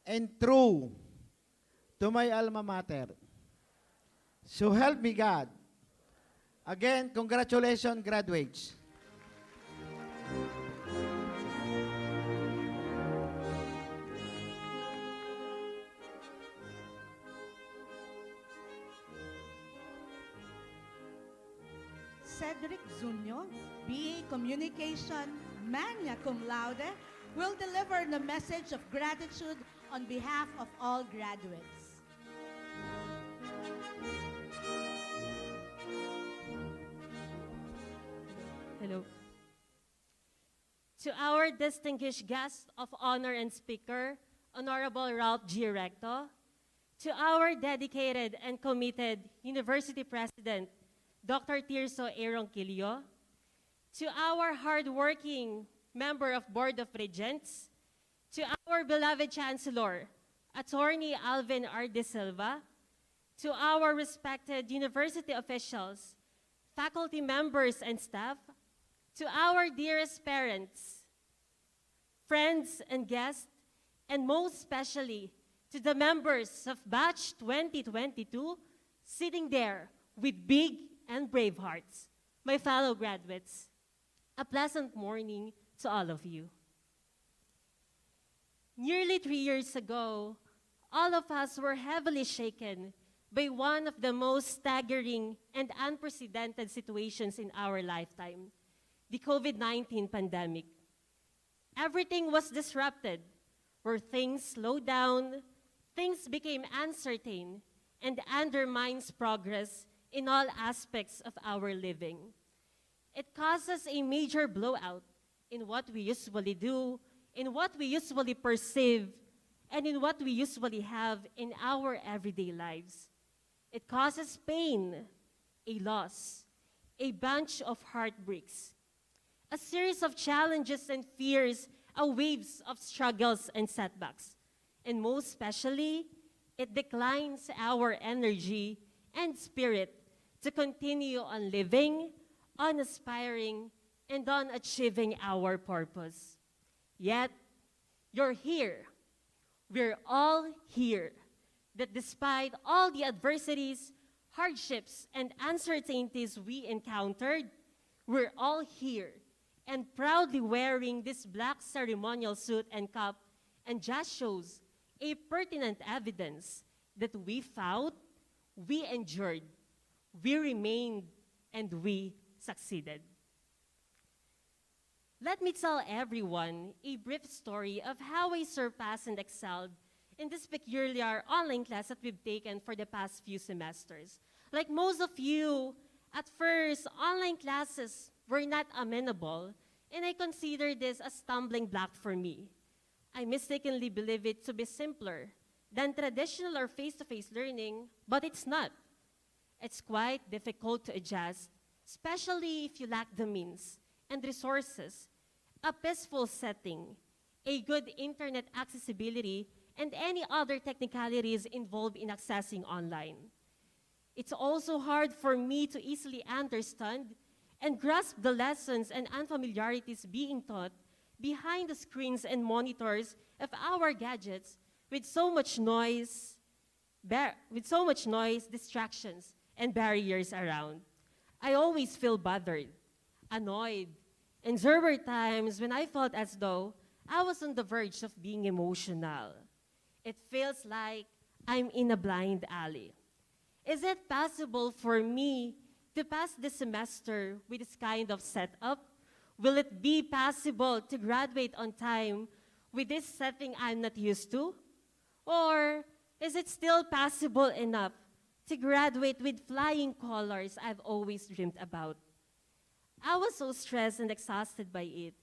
[SPEAKER 14] and true to my alma mater. So help me God. Again, congratulations, graduates.
[SPEAKER 1] Cedric Zunio, BA Communication, magna cum laude, will deliver the message of gratitude on behalf of all graduates.
[SPEAKER 15] Hello. To our distinguished guest of honor and speaker, Honorable Ralph G. Recto, to our dedicated and committed University President, Dr. 𝗕RSO, to our hardworking member of Board of Regents, to our beloved Chancellor, Attorney Alvin R. De Silva, to our respected university officials, faculty members and staff, to our dearest parents, friends and guests, and most especially to the members of Batch 2022 sitting there with big and brave hearts, my fellow graduates, a pleasant morning to all of you. Nearly 3 years ago, all of us were heavily shaken by one of the most staggering and unprecedented situations in our lifetime, the COVID-19 pandemic. Everything was disrupted, where things slowed down, things became uncertain, and undermines progress in all aspects of our living. It causes a major blowout in what we usually do, in what we usually perceive, and in what we usually have in our everyday lives. It causes pain, a loss, a bunch of heartbreaks, a series of challenges and fears, a waves of struggles and setbacks. And most especially, it declines our energy and spirit to continue on living, on aspiring, and on achieving our purpose. Yet, you're here. We're all here. That despite all the adversities, hardships, and uncertainties we encountered, we're all here and proudly wearing this black ceremonial suit and cap, and just shows a pertinent evidence that we fought, we endured, we remained, and we succeeded. Let me tell everyone a brief story of how I surpassed and excelled in this peculiar online class that we've taken for the past few semesters. Like most of you, at first, online classes were not amenable, and I considered this a stumbling block for me. I mistakenly believe it to be simpler than traditional or face-to-face learning, but it's not. It's quite difficult to adjust, especially if you lack the means and resources, a peaceful setting, a good internet accessibility, and any other technicalities involved in accessing online. It's also hard for me to easily understand and grasp the lessons and unfamiliarities being taught behind the screens and monitors of our gadgets with so much noise, distractions, and barriers around. I always feel bothered, annoyed, and there were times when I felt as though I was on the verge of being emotional. It feels like I'm in a blind alley. Is it possible for me to pass the semester with this kind of setup? Will it be possible to graduate on time with this setting I'm not used to? Or is it still possible enough to graduate with flying colors I've always dreamed about? I was so stressed and exhausted by it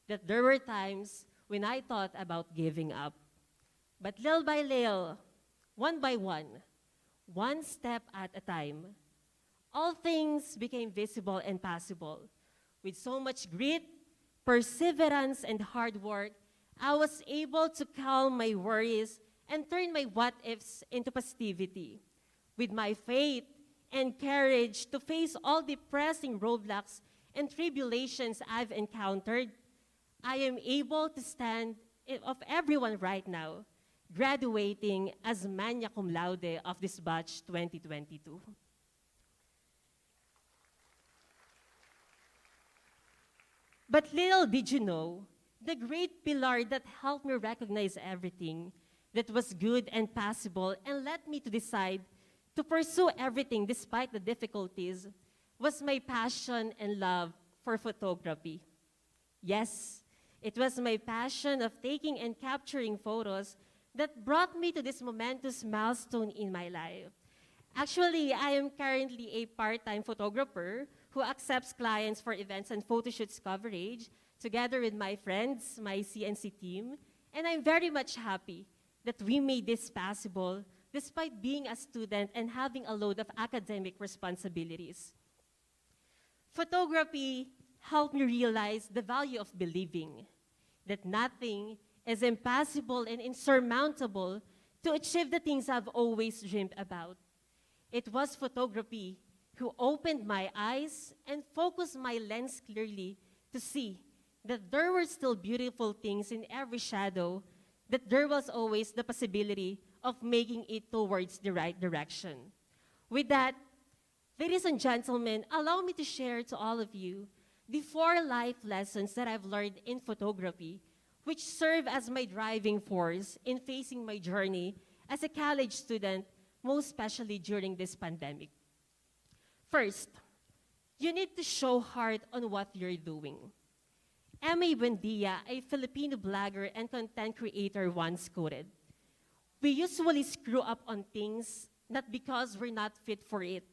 [SPEAKER 15] that there were times when I thought about giving up. But little by little, one by one step at a time, all things became visible and possible. With so much grit, perseverance, and hard work, I was able to calm my worries and turn my what-ifs into positivity. With my faith and courage to face all the pressing roadblocks and tribulations I've encountered, I am able to stand of everyone right now, graduating as magna cum laude of this batch 2022. But little did you know, the great pillar that helped me recognize everything that was good and possible and led me to decide to pursue everything despite the difficulties was my passion and love for photography. Yes, it was my passion of taking and capturing photos that brought me to this momentous milestone in my life. Actually, I am currently a part-time photographer who accepts clients for events and photo shoots coverage together with my friends, my CNC team, and I'm very much happy that we made this possible despite being a student and having a load of academic responsibilities. Photography helped me realize the value of believing that nothing is impossible and insurmountable to achieve the things I've always dreamed about. It was photography who opened my eyes and focused my lens clearly to see that there were still beautiful things in every shadow, that there was always the possibility of making it towards the right direction. With that, ladies and gentlemen, allow me to share to all of you the 4 life lessons that I've learned in photography, which serve as my driving force in facing my journey as a college student, most especially during this pandemic. First, you need to show heart on what you're doing. 𝗕𝗁𝗄, a Filipino blogger and content creator, once quoted, "We usually screw up on things not because we're not fit for it,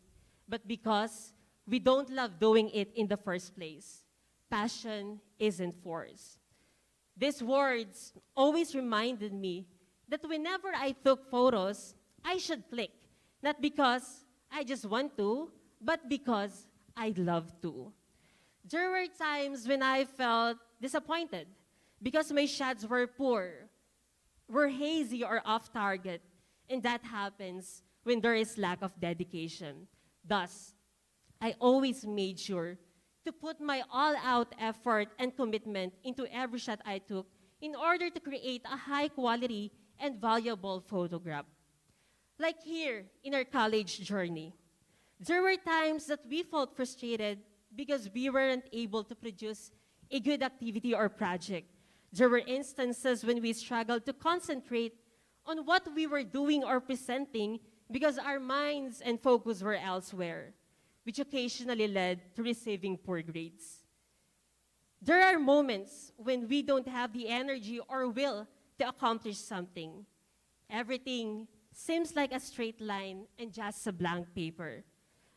[SPEAKER 15] but because we don't love doing it in the first place. Passion isn't force." These words always reminded me that whenever I took photos, I should click, not because I just want to, but because I love to. There were times when I felt disappointed because my shots were poor, were hazy or off target, and that happens when there is lack of dedication. Thus, I always made sure to put my all-out effort and commitment into every shot I took in order to create a high-quality and valuable photograph. Like here in our college journey, there were times that we felt frustrated because we weren't able to produce a good activity or project. There were instances when we struggled to concentrate on what we were doing or presenting because our minds and focus were elsewhere, which occasionally led to receiving poor grades. There are moments when we don't have the energy or will to accomplish something. Everything seems like a straight line and just a blank paper.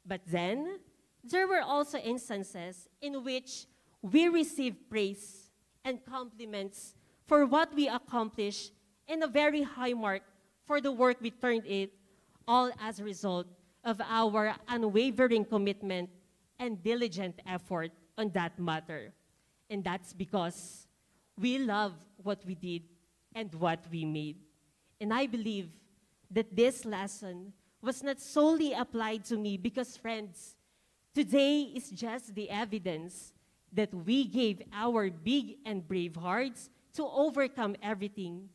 [SPEAKER 15] But then, there were also instances in which we received praise and compliments for what we accomplished and a very high mark for the work we turned in, all as a result of our unwavering commitment and diligent effort on that matter. And that's because we love what we did and what we made. And I believe that this lesson was not solely applied to me because, friends, today is just the evidence that we gave our big and brave hearts to overcome everything.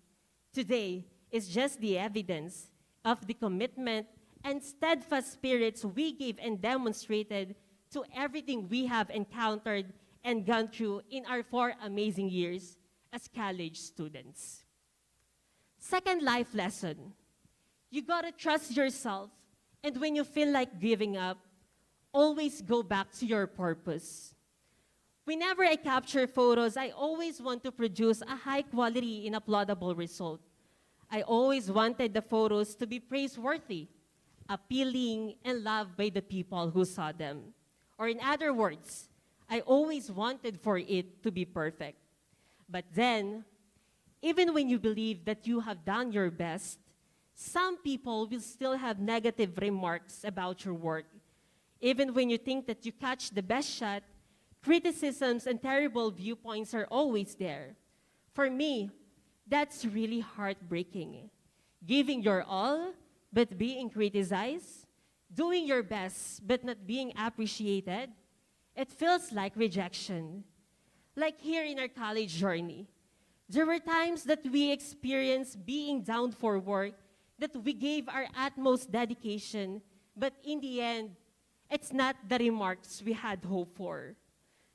[SPEAKER 15] Today is just the evidence of the commitment and steadfast spirits we gave and demonstrated to everything we have encountered and gone through in our 4 amazing years as college students. Second life lesson, you gotta trust yourself, and when you feel like giving up, always go back to your purpose. Whenever I capture photos, I always want to produce a high quality and applaudable result. I always wanted the photos to be praiseworthy, appealing, and loved by the people who saw them. Or in other words, I always wanted for it to be perfect. But then, even when you believe that you have done your best, some people will still have negative remarks about your work. Even when you think that you catch the best shot, criticisms and terrible viewpoints are always there. For me, that's really heartbreaking. Giving your all, but being criticized, doing your best, but not being appreciated, it feels like rejection. Like here in our college journey, there were times that we experienced being down for work, that we gave our utmost dedication, but in the end, it's not the remarks we had hoped for.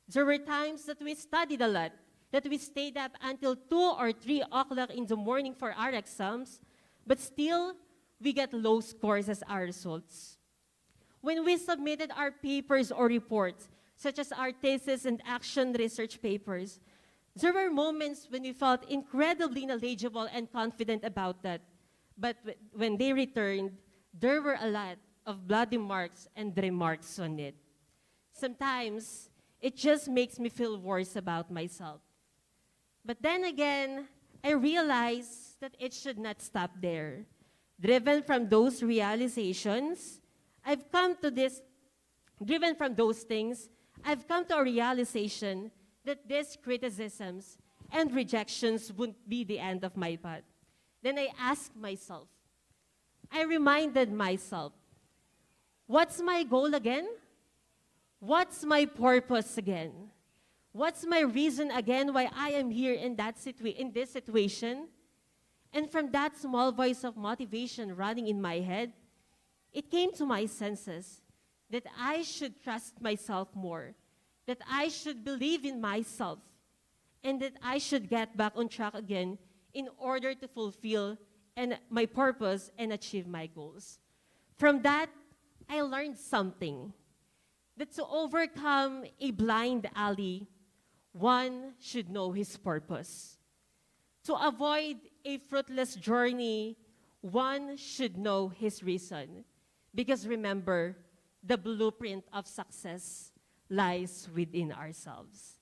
[SPEAKER 15] There were times that we studied a lot, that we stayed up until 2 or 3 o'clock in the morning for our exams, but still, we got low scores as our results. When we submitted our papers or reports, such as our thesis and action research papers, there were moments when we felt incredibly knowledgeable and confident about that. But when they returned, there were a lot of bloody marks and remarks on it. Sometimes, it just makes me feel worse about myself. But then again, I realize that it should not stop there. Driven from those realizations, driven from those things, I've come to a realization that these criticisms and rejections wouldn't be the end of my path. Then I asked myself, I reminded myself, what's my goal again? What's my purpose again? What's my reason again why I am here in this situation? And from that small voice of motivation running in my head, it came to my senses that I should trust myself more, that I should believe in myself, and that I should get back on track again in order to fulfill my purpose and achieve my goals. From that, I learned something, that to overcome a blind alley, one should know his purpose. To avoid a fruitless journey, one should know his reason. Because remember, the blueprint of success lies within ourselves.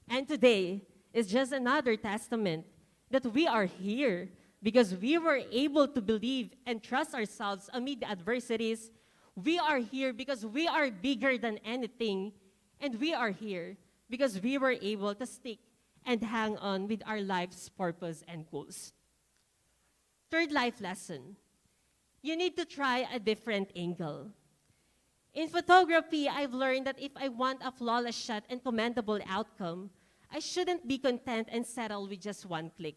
[SPEAKER 15] And today is just another testament that we are here because we were able to believe and trust ourselves amid the adversities. We are here because we are bigger than anything, and we are here because we were able to stick and hang on with our life's purpose and goals. Third life lesson, you need to try a different angle. In photography, I've learned that if I want a flawless shot and commendable outcome, I shouldn't be content and settle with just one click.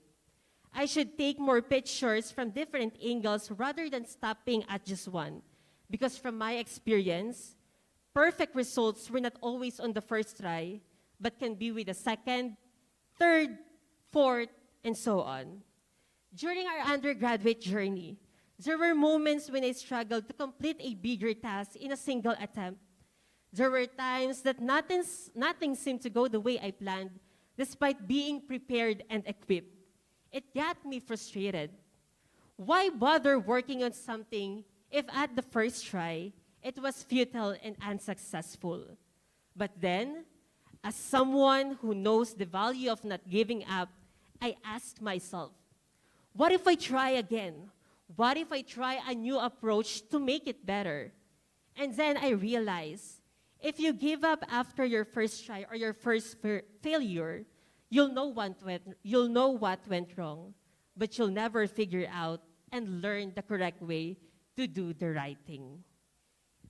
[SPEAKER 15] I should take more pictures from different angles rather than stopping at just one. Because from my experience, perfect results were not always on the first try, but can be with the second, third, fourth, and so on. During our undergraduate journey, there were moments when I struggled to complete a bigger task in a single attempt. There were times that nothing seemed to go the way I planned, despite being prepared and equipped. It got me frustrated. Why bother working on something if at the first try, it was futile and unsuccessful? But then, as someone who knows the value of not giving up, I asked myself, what if I try again? What if I try a new approach to make it better? And then I realized, if you give up after your first try or your first failure, you'll know what went wrong, but you'll never figure out and learn the correct way to do the right thing.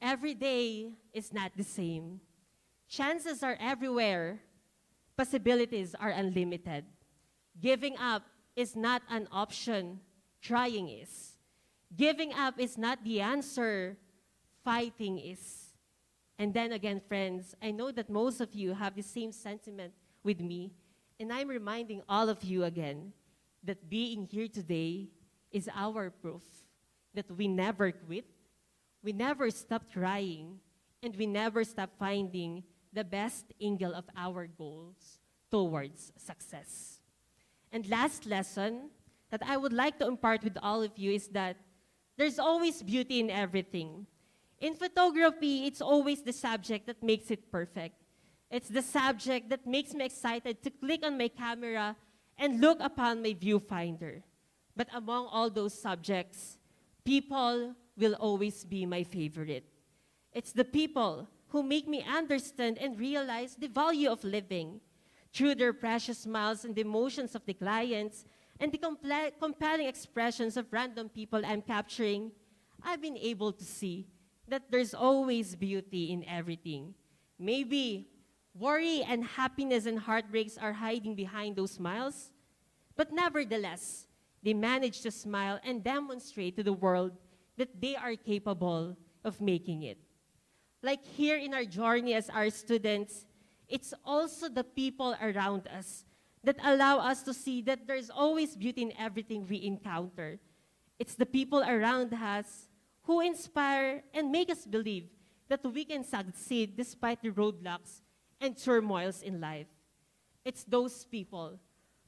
[SPEAKER 15] Every day is not the same. Chances are everywhere. Possibilities are unlimited. Giving up is not an option. Trying is. Giving up is not the answer. Fighting is. And then again, friends, I know that most of you have the same sentiment with me, and I'm reminding all of you again that being here today is our proof that we never quit, we never stop trying, and we never stop finding the best angle of our goals towards success. And last lesson that I would like to impart with all of you is that there's always beauty in everything. In photography, it's always the subject that makes it perfect. It's the subject that makes me excited to click on my camera and look upon my viewfinder. But among all those subjects, people will always be my favorite. It's the people who make me understand and realize the value of living. Through their precious smiles and the emotions of the clients and the compelling expressions of random people I'm capturing, I've been able to see that there's always beauty in everything. Maybe worry and happiness and heartbreaks are hiding behind those smiles, but nevertheless, they manage to smile and demonstrate to the world that they are capable of making it. Like here in our journey as our students, it's also the people around us that allow us to see that there's always beauty in everything we encounter. It's the people around us who inspire and make us believe that we can succeed despite the roadblocks and turmoils in life. It's those people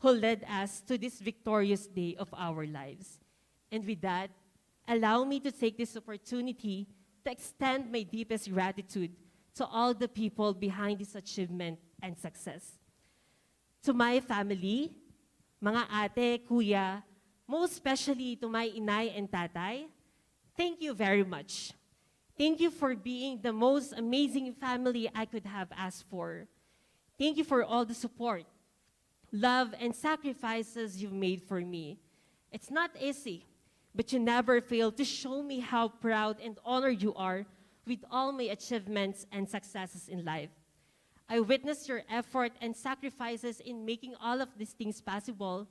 [SPEAKER 15] who led us to this victorious day of our lives. And with that, allow me to take this opportunity to extend my deepest gratitude to all the people behind this achievement and success. To my family, mga ate, kuya, most especially to my inay and tatay, thank you very much. Thank you for being the most amazing family I could have asked for. Thank you for all the support, love, and sacrifices you've made for me. It's not easy, but you never fail to show me how proud and honored you are with all my achievements and successes in life. I witnessed your effort and sacrifices in making all of these things possible,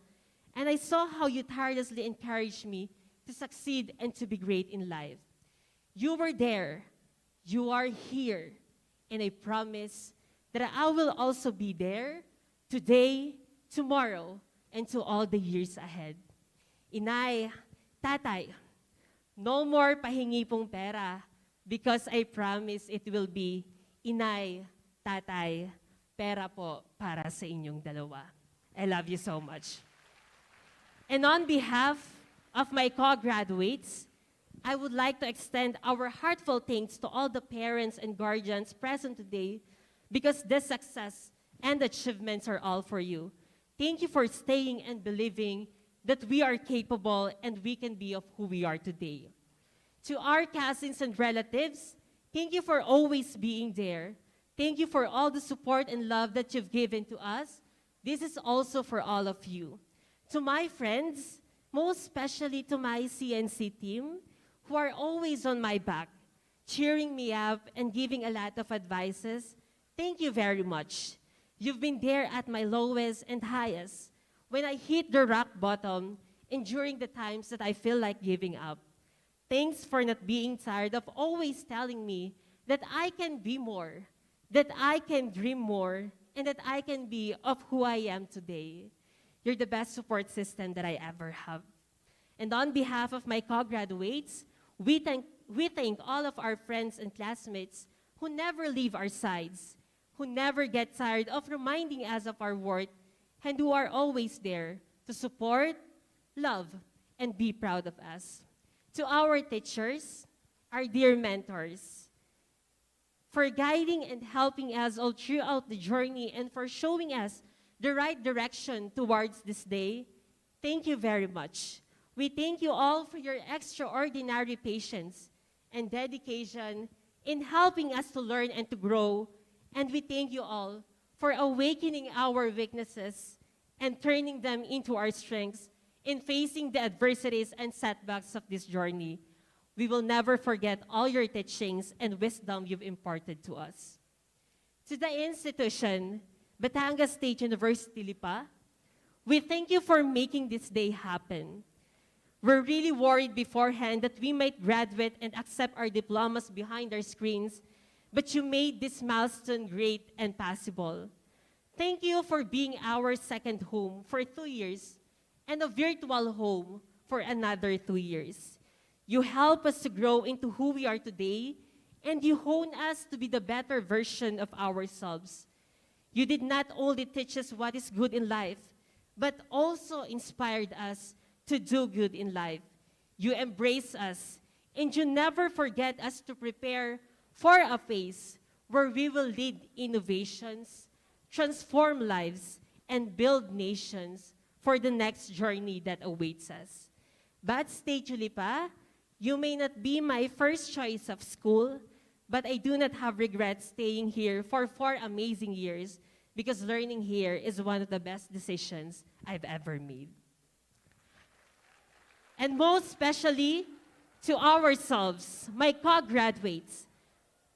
[SPEAKER 15] and I saw how you tirelessly encouraged me to succeed and to be great in life. You were there, you are here, and I promise that I will also be there today, tomorrow, and to all the years ahead. Inay, tatay, no more pahingi pong pera because I promise it will be inay, tatay, pera po para sa inyong dalawa. I love you so much. And on behalf of my co-graduates, I would like to extend our heartfelt thanks to all the parents and guardians present today because this success and achievements are all for you. Thank you for staying and believing that we are capable and we can be of who we are today. To our cousins and relatives, thank you for always being there. Thank you for all the support and love that you've given to us. This is also for all of you. To my friends, most especially to my CNC team, who are always on my back, cheering me up and giving a lot of advices, thank you very much. You've been there at my lowest and highest, when I hit the rock bottom, and during the times that I feel like giving up. Thanks for not being tired of always telling me that I can be more, that I can dream more, and that I can be of who I am today. You're the best support system that I ever have. And on behalf of my co-graduates, we thank all of our friends and classmates who never leave our sides, who never get tired of reminding us of our worth, and who are always there to support, love, and be proud of us. To our teachers, our dear mentors, for guiding and helping us all throughout the journey and for showing us the right direction towards this day, thank you very much. We thank you all for your extraordinary patience and dedication in helping us to learn and to grow, and we thank you all for awakening our weaknesses and turning them into our strengths in facing the adversities and setbacks of this journey. We will never forget all your teachings and wisdom you've imparted to us. To the institution, Batangas State University Lipa, we thank you for making this day happen. We're really worried beforehand that we might graduate and accept our diplomas behind our screens, but you made this milestone great and possible. Thank you for being our second home for 2 years and a virtual home for another 2 years. You help us to grow into who we are today, and you hone us to be the better version of ourselves. You did not only teach us what is good in life, but also inspired us to do good in life. You embrace us, and you never forget us to prepare for a phase where we will lead innovations, transform lives, and build nations for the next journey that awaits us. BatStateU Lipa, you may not be my first choice of school, but I do not have regrets staying here for 4 amazing years because learning here is one of the best decisions I've ever made. And most especially to ourselves, my co-graduates,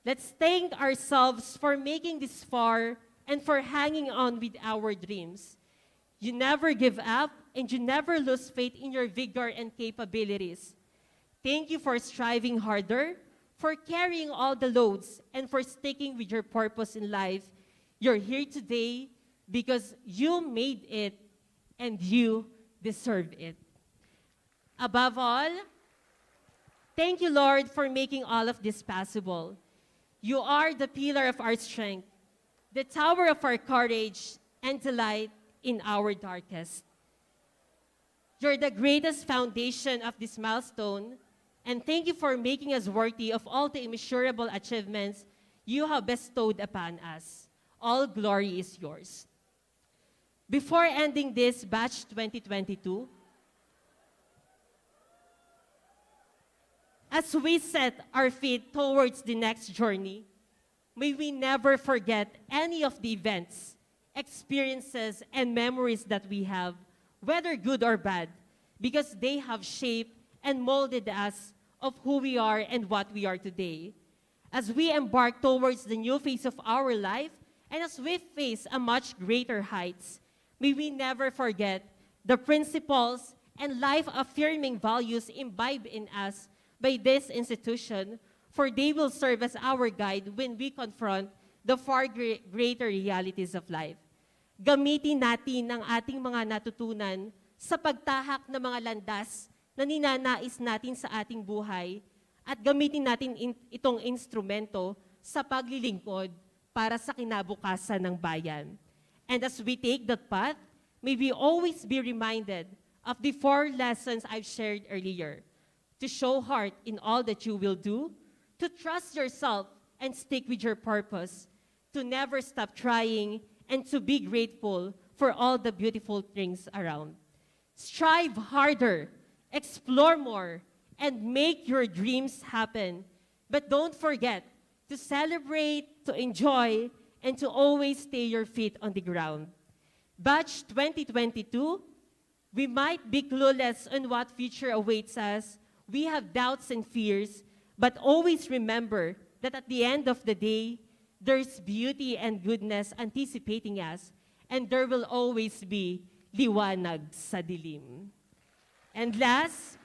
[SPEAKER 15] let's thank ourselves for making this far and for hanging on with our dreams. You never give up and you never lose faith in your vigor and capabilities. Thank you for striving harder, for carrying all the loads, and for sticking with your purpose in life. You're here today because you made it and you deserve it. Above all, thank you, Lord, for making all of this possible. You are the pillar of our strength, the tower of our courage, and the light in our darkest. You're the greatest foundation of this milestone, and thank you for making us worthy of all the immeasurable achievements you have bestowed upon us. All glory is yours. Before ending this batch 2022, as we set our feet towards the next journey, may we never forget any of the events, experiences, and memories that we have, whether good or bad, because they have shaped and molded us of who we are and what we are today. As we embark towards the new phase of our life, and as we face a much greater heights, may we never forget the principles and life-affirming values imbibed in us by this institution, for they will serve as our guide when we confront the far greater realities of life. Gamitin natin ang ating mga natutunan sa pagtahak ng mga landas na ninanais natin sa ating buhay at gamitin natin itong instrumento sa paglilingkod para sa kinabukasan ng bayan. And as we take that path, may we always be reminded of the 4 lessons I've shared earlier. To show heart in all that you will do, to trust yourself and stick with your purpose, to never stop trying, and to be grateful for all the beautiful things around. Strive harder, explore more, and make your dreams happen. But don't forget to celebrate, to enjoy, and to always stay your feet on the ground. Batch 2022, we might be clueless on what future awaits us. We have doubts and fears, but always remember that at the end of the day, there's beauty and goodness anticipating us, and there will always be liwanag sa dilim. And last,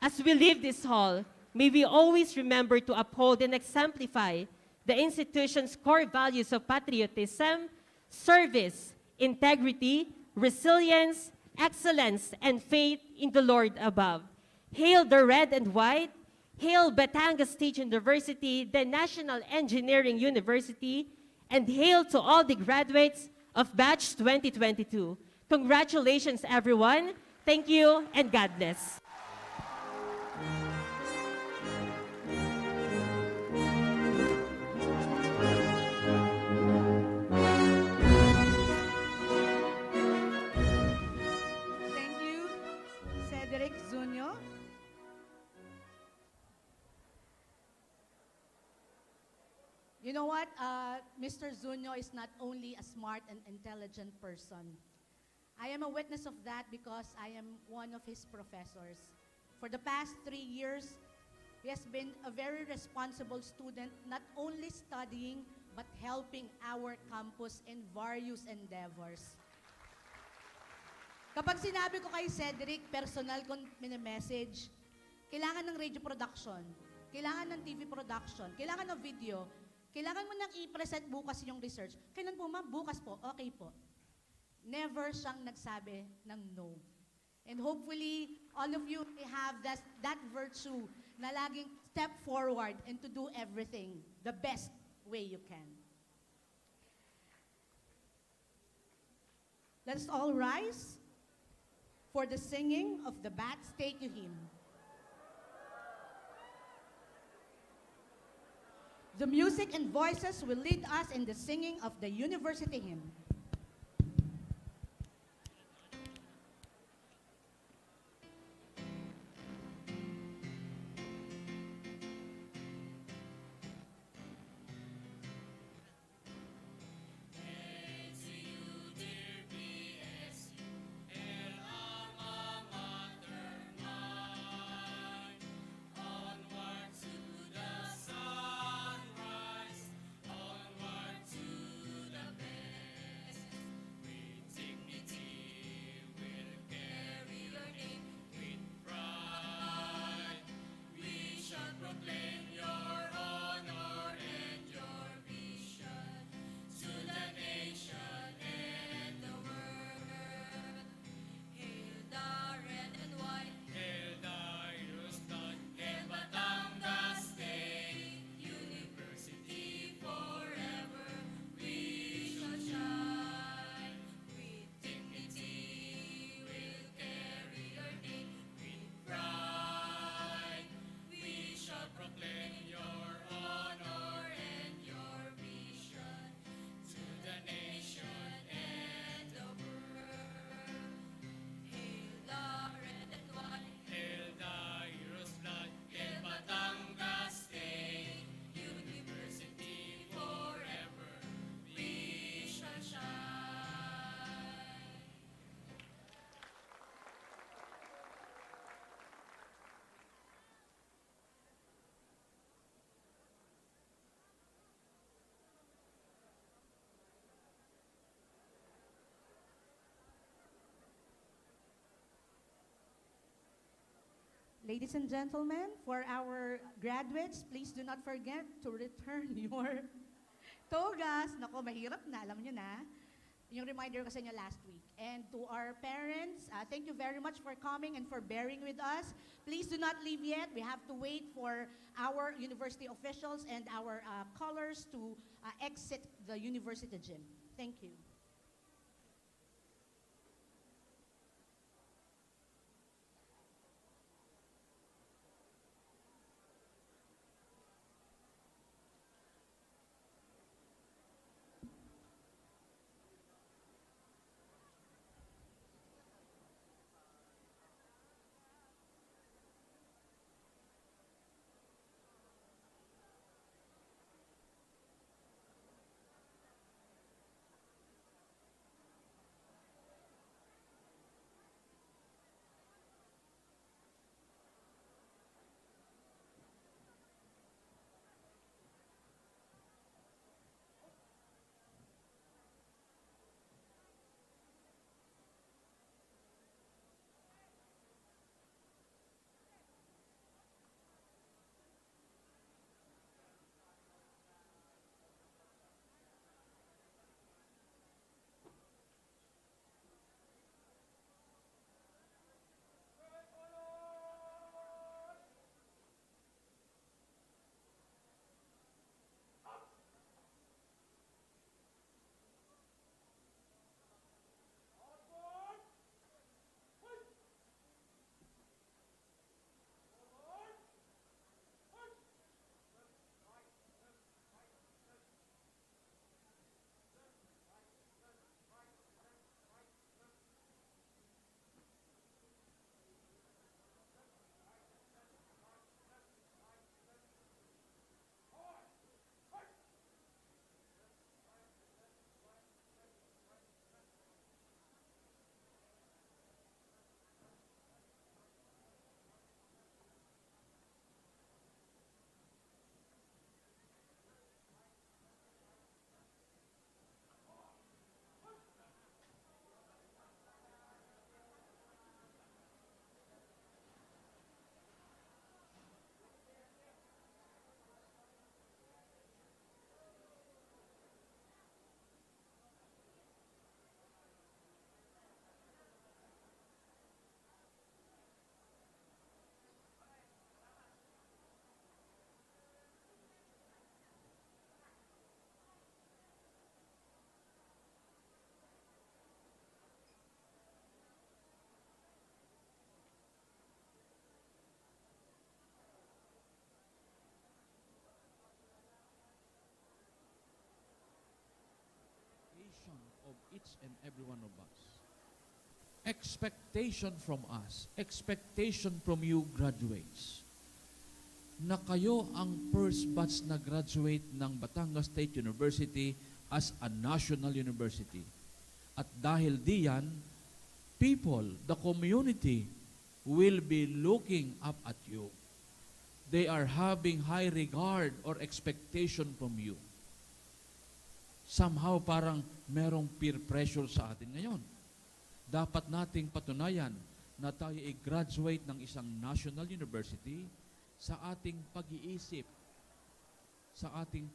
[SPEAKER 15] as we leave this hall, may we always remember to uphold and exemplify the institution's core values of patriotism, service, integrity, resilience, excellence, and faith in the Lord above. Hail the red and white, hail Batangas State University, the National Engineering University, and hail to all the graduates of Batch 2022. Congratulations, everyone. Thank you, and God bless.
[SPEAKER 1] Thank you, Cedric Zunio. You know what? Mr. Zunio is not only a smart and intelligent person. I am a witness of that because I am one of his professors. For the past 3 years, he has been a very responsible student, not only studying, but helping our campus in various endeavors. Kapag sinabi ko kay Cedric, personal kong message, kailangan ng radio production. kailangan ng TV production, kailangan ng video, kailangan mo nang i-present bukas yung research. Kailan po ma'am? Bukas po. Okay po. Never siyang nagsabi ng no. And hopefully, all of you have that virtue na laging step forward and to do everything the best way you can. Let's all rise for the singing of the BatStateU hymn. The music and voices will lead us in the singing of the university hymn. Ladies and gentlemen, for our graduates, please do not forget to return your togas. Nako, mahirap na, alam nyo na. Yung reminder ko sa inyo last week. And to our parents, thank you very much for coming and for bearing with us. Please do not leave yet. We have to wait for our university officials and our colors to exit the university gym. Thank you.
[SPEAKER 8] each and every one of us. Expectation from us, expectation from you graduates, na kayo ang first batch na graduate ng Batangas State University as a national university. At dahil diyan, people, the community, will be looking up at you. They are having high regard or expectation from you. Somehow parang merong peer pressure sa atin ngayon. Dapat nating patunayan na tayo ay graduate ng isang national university sa ating pag-iisip, sa ating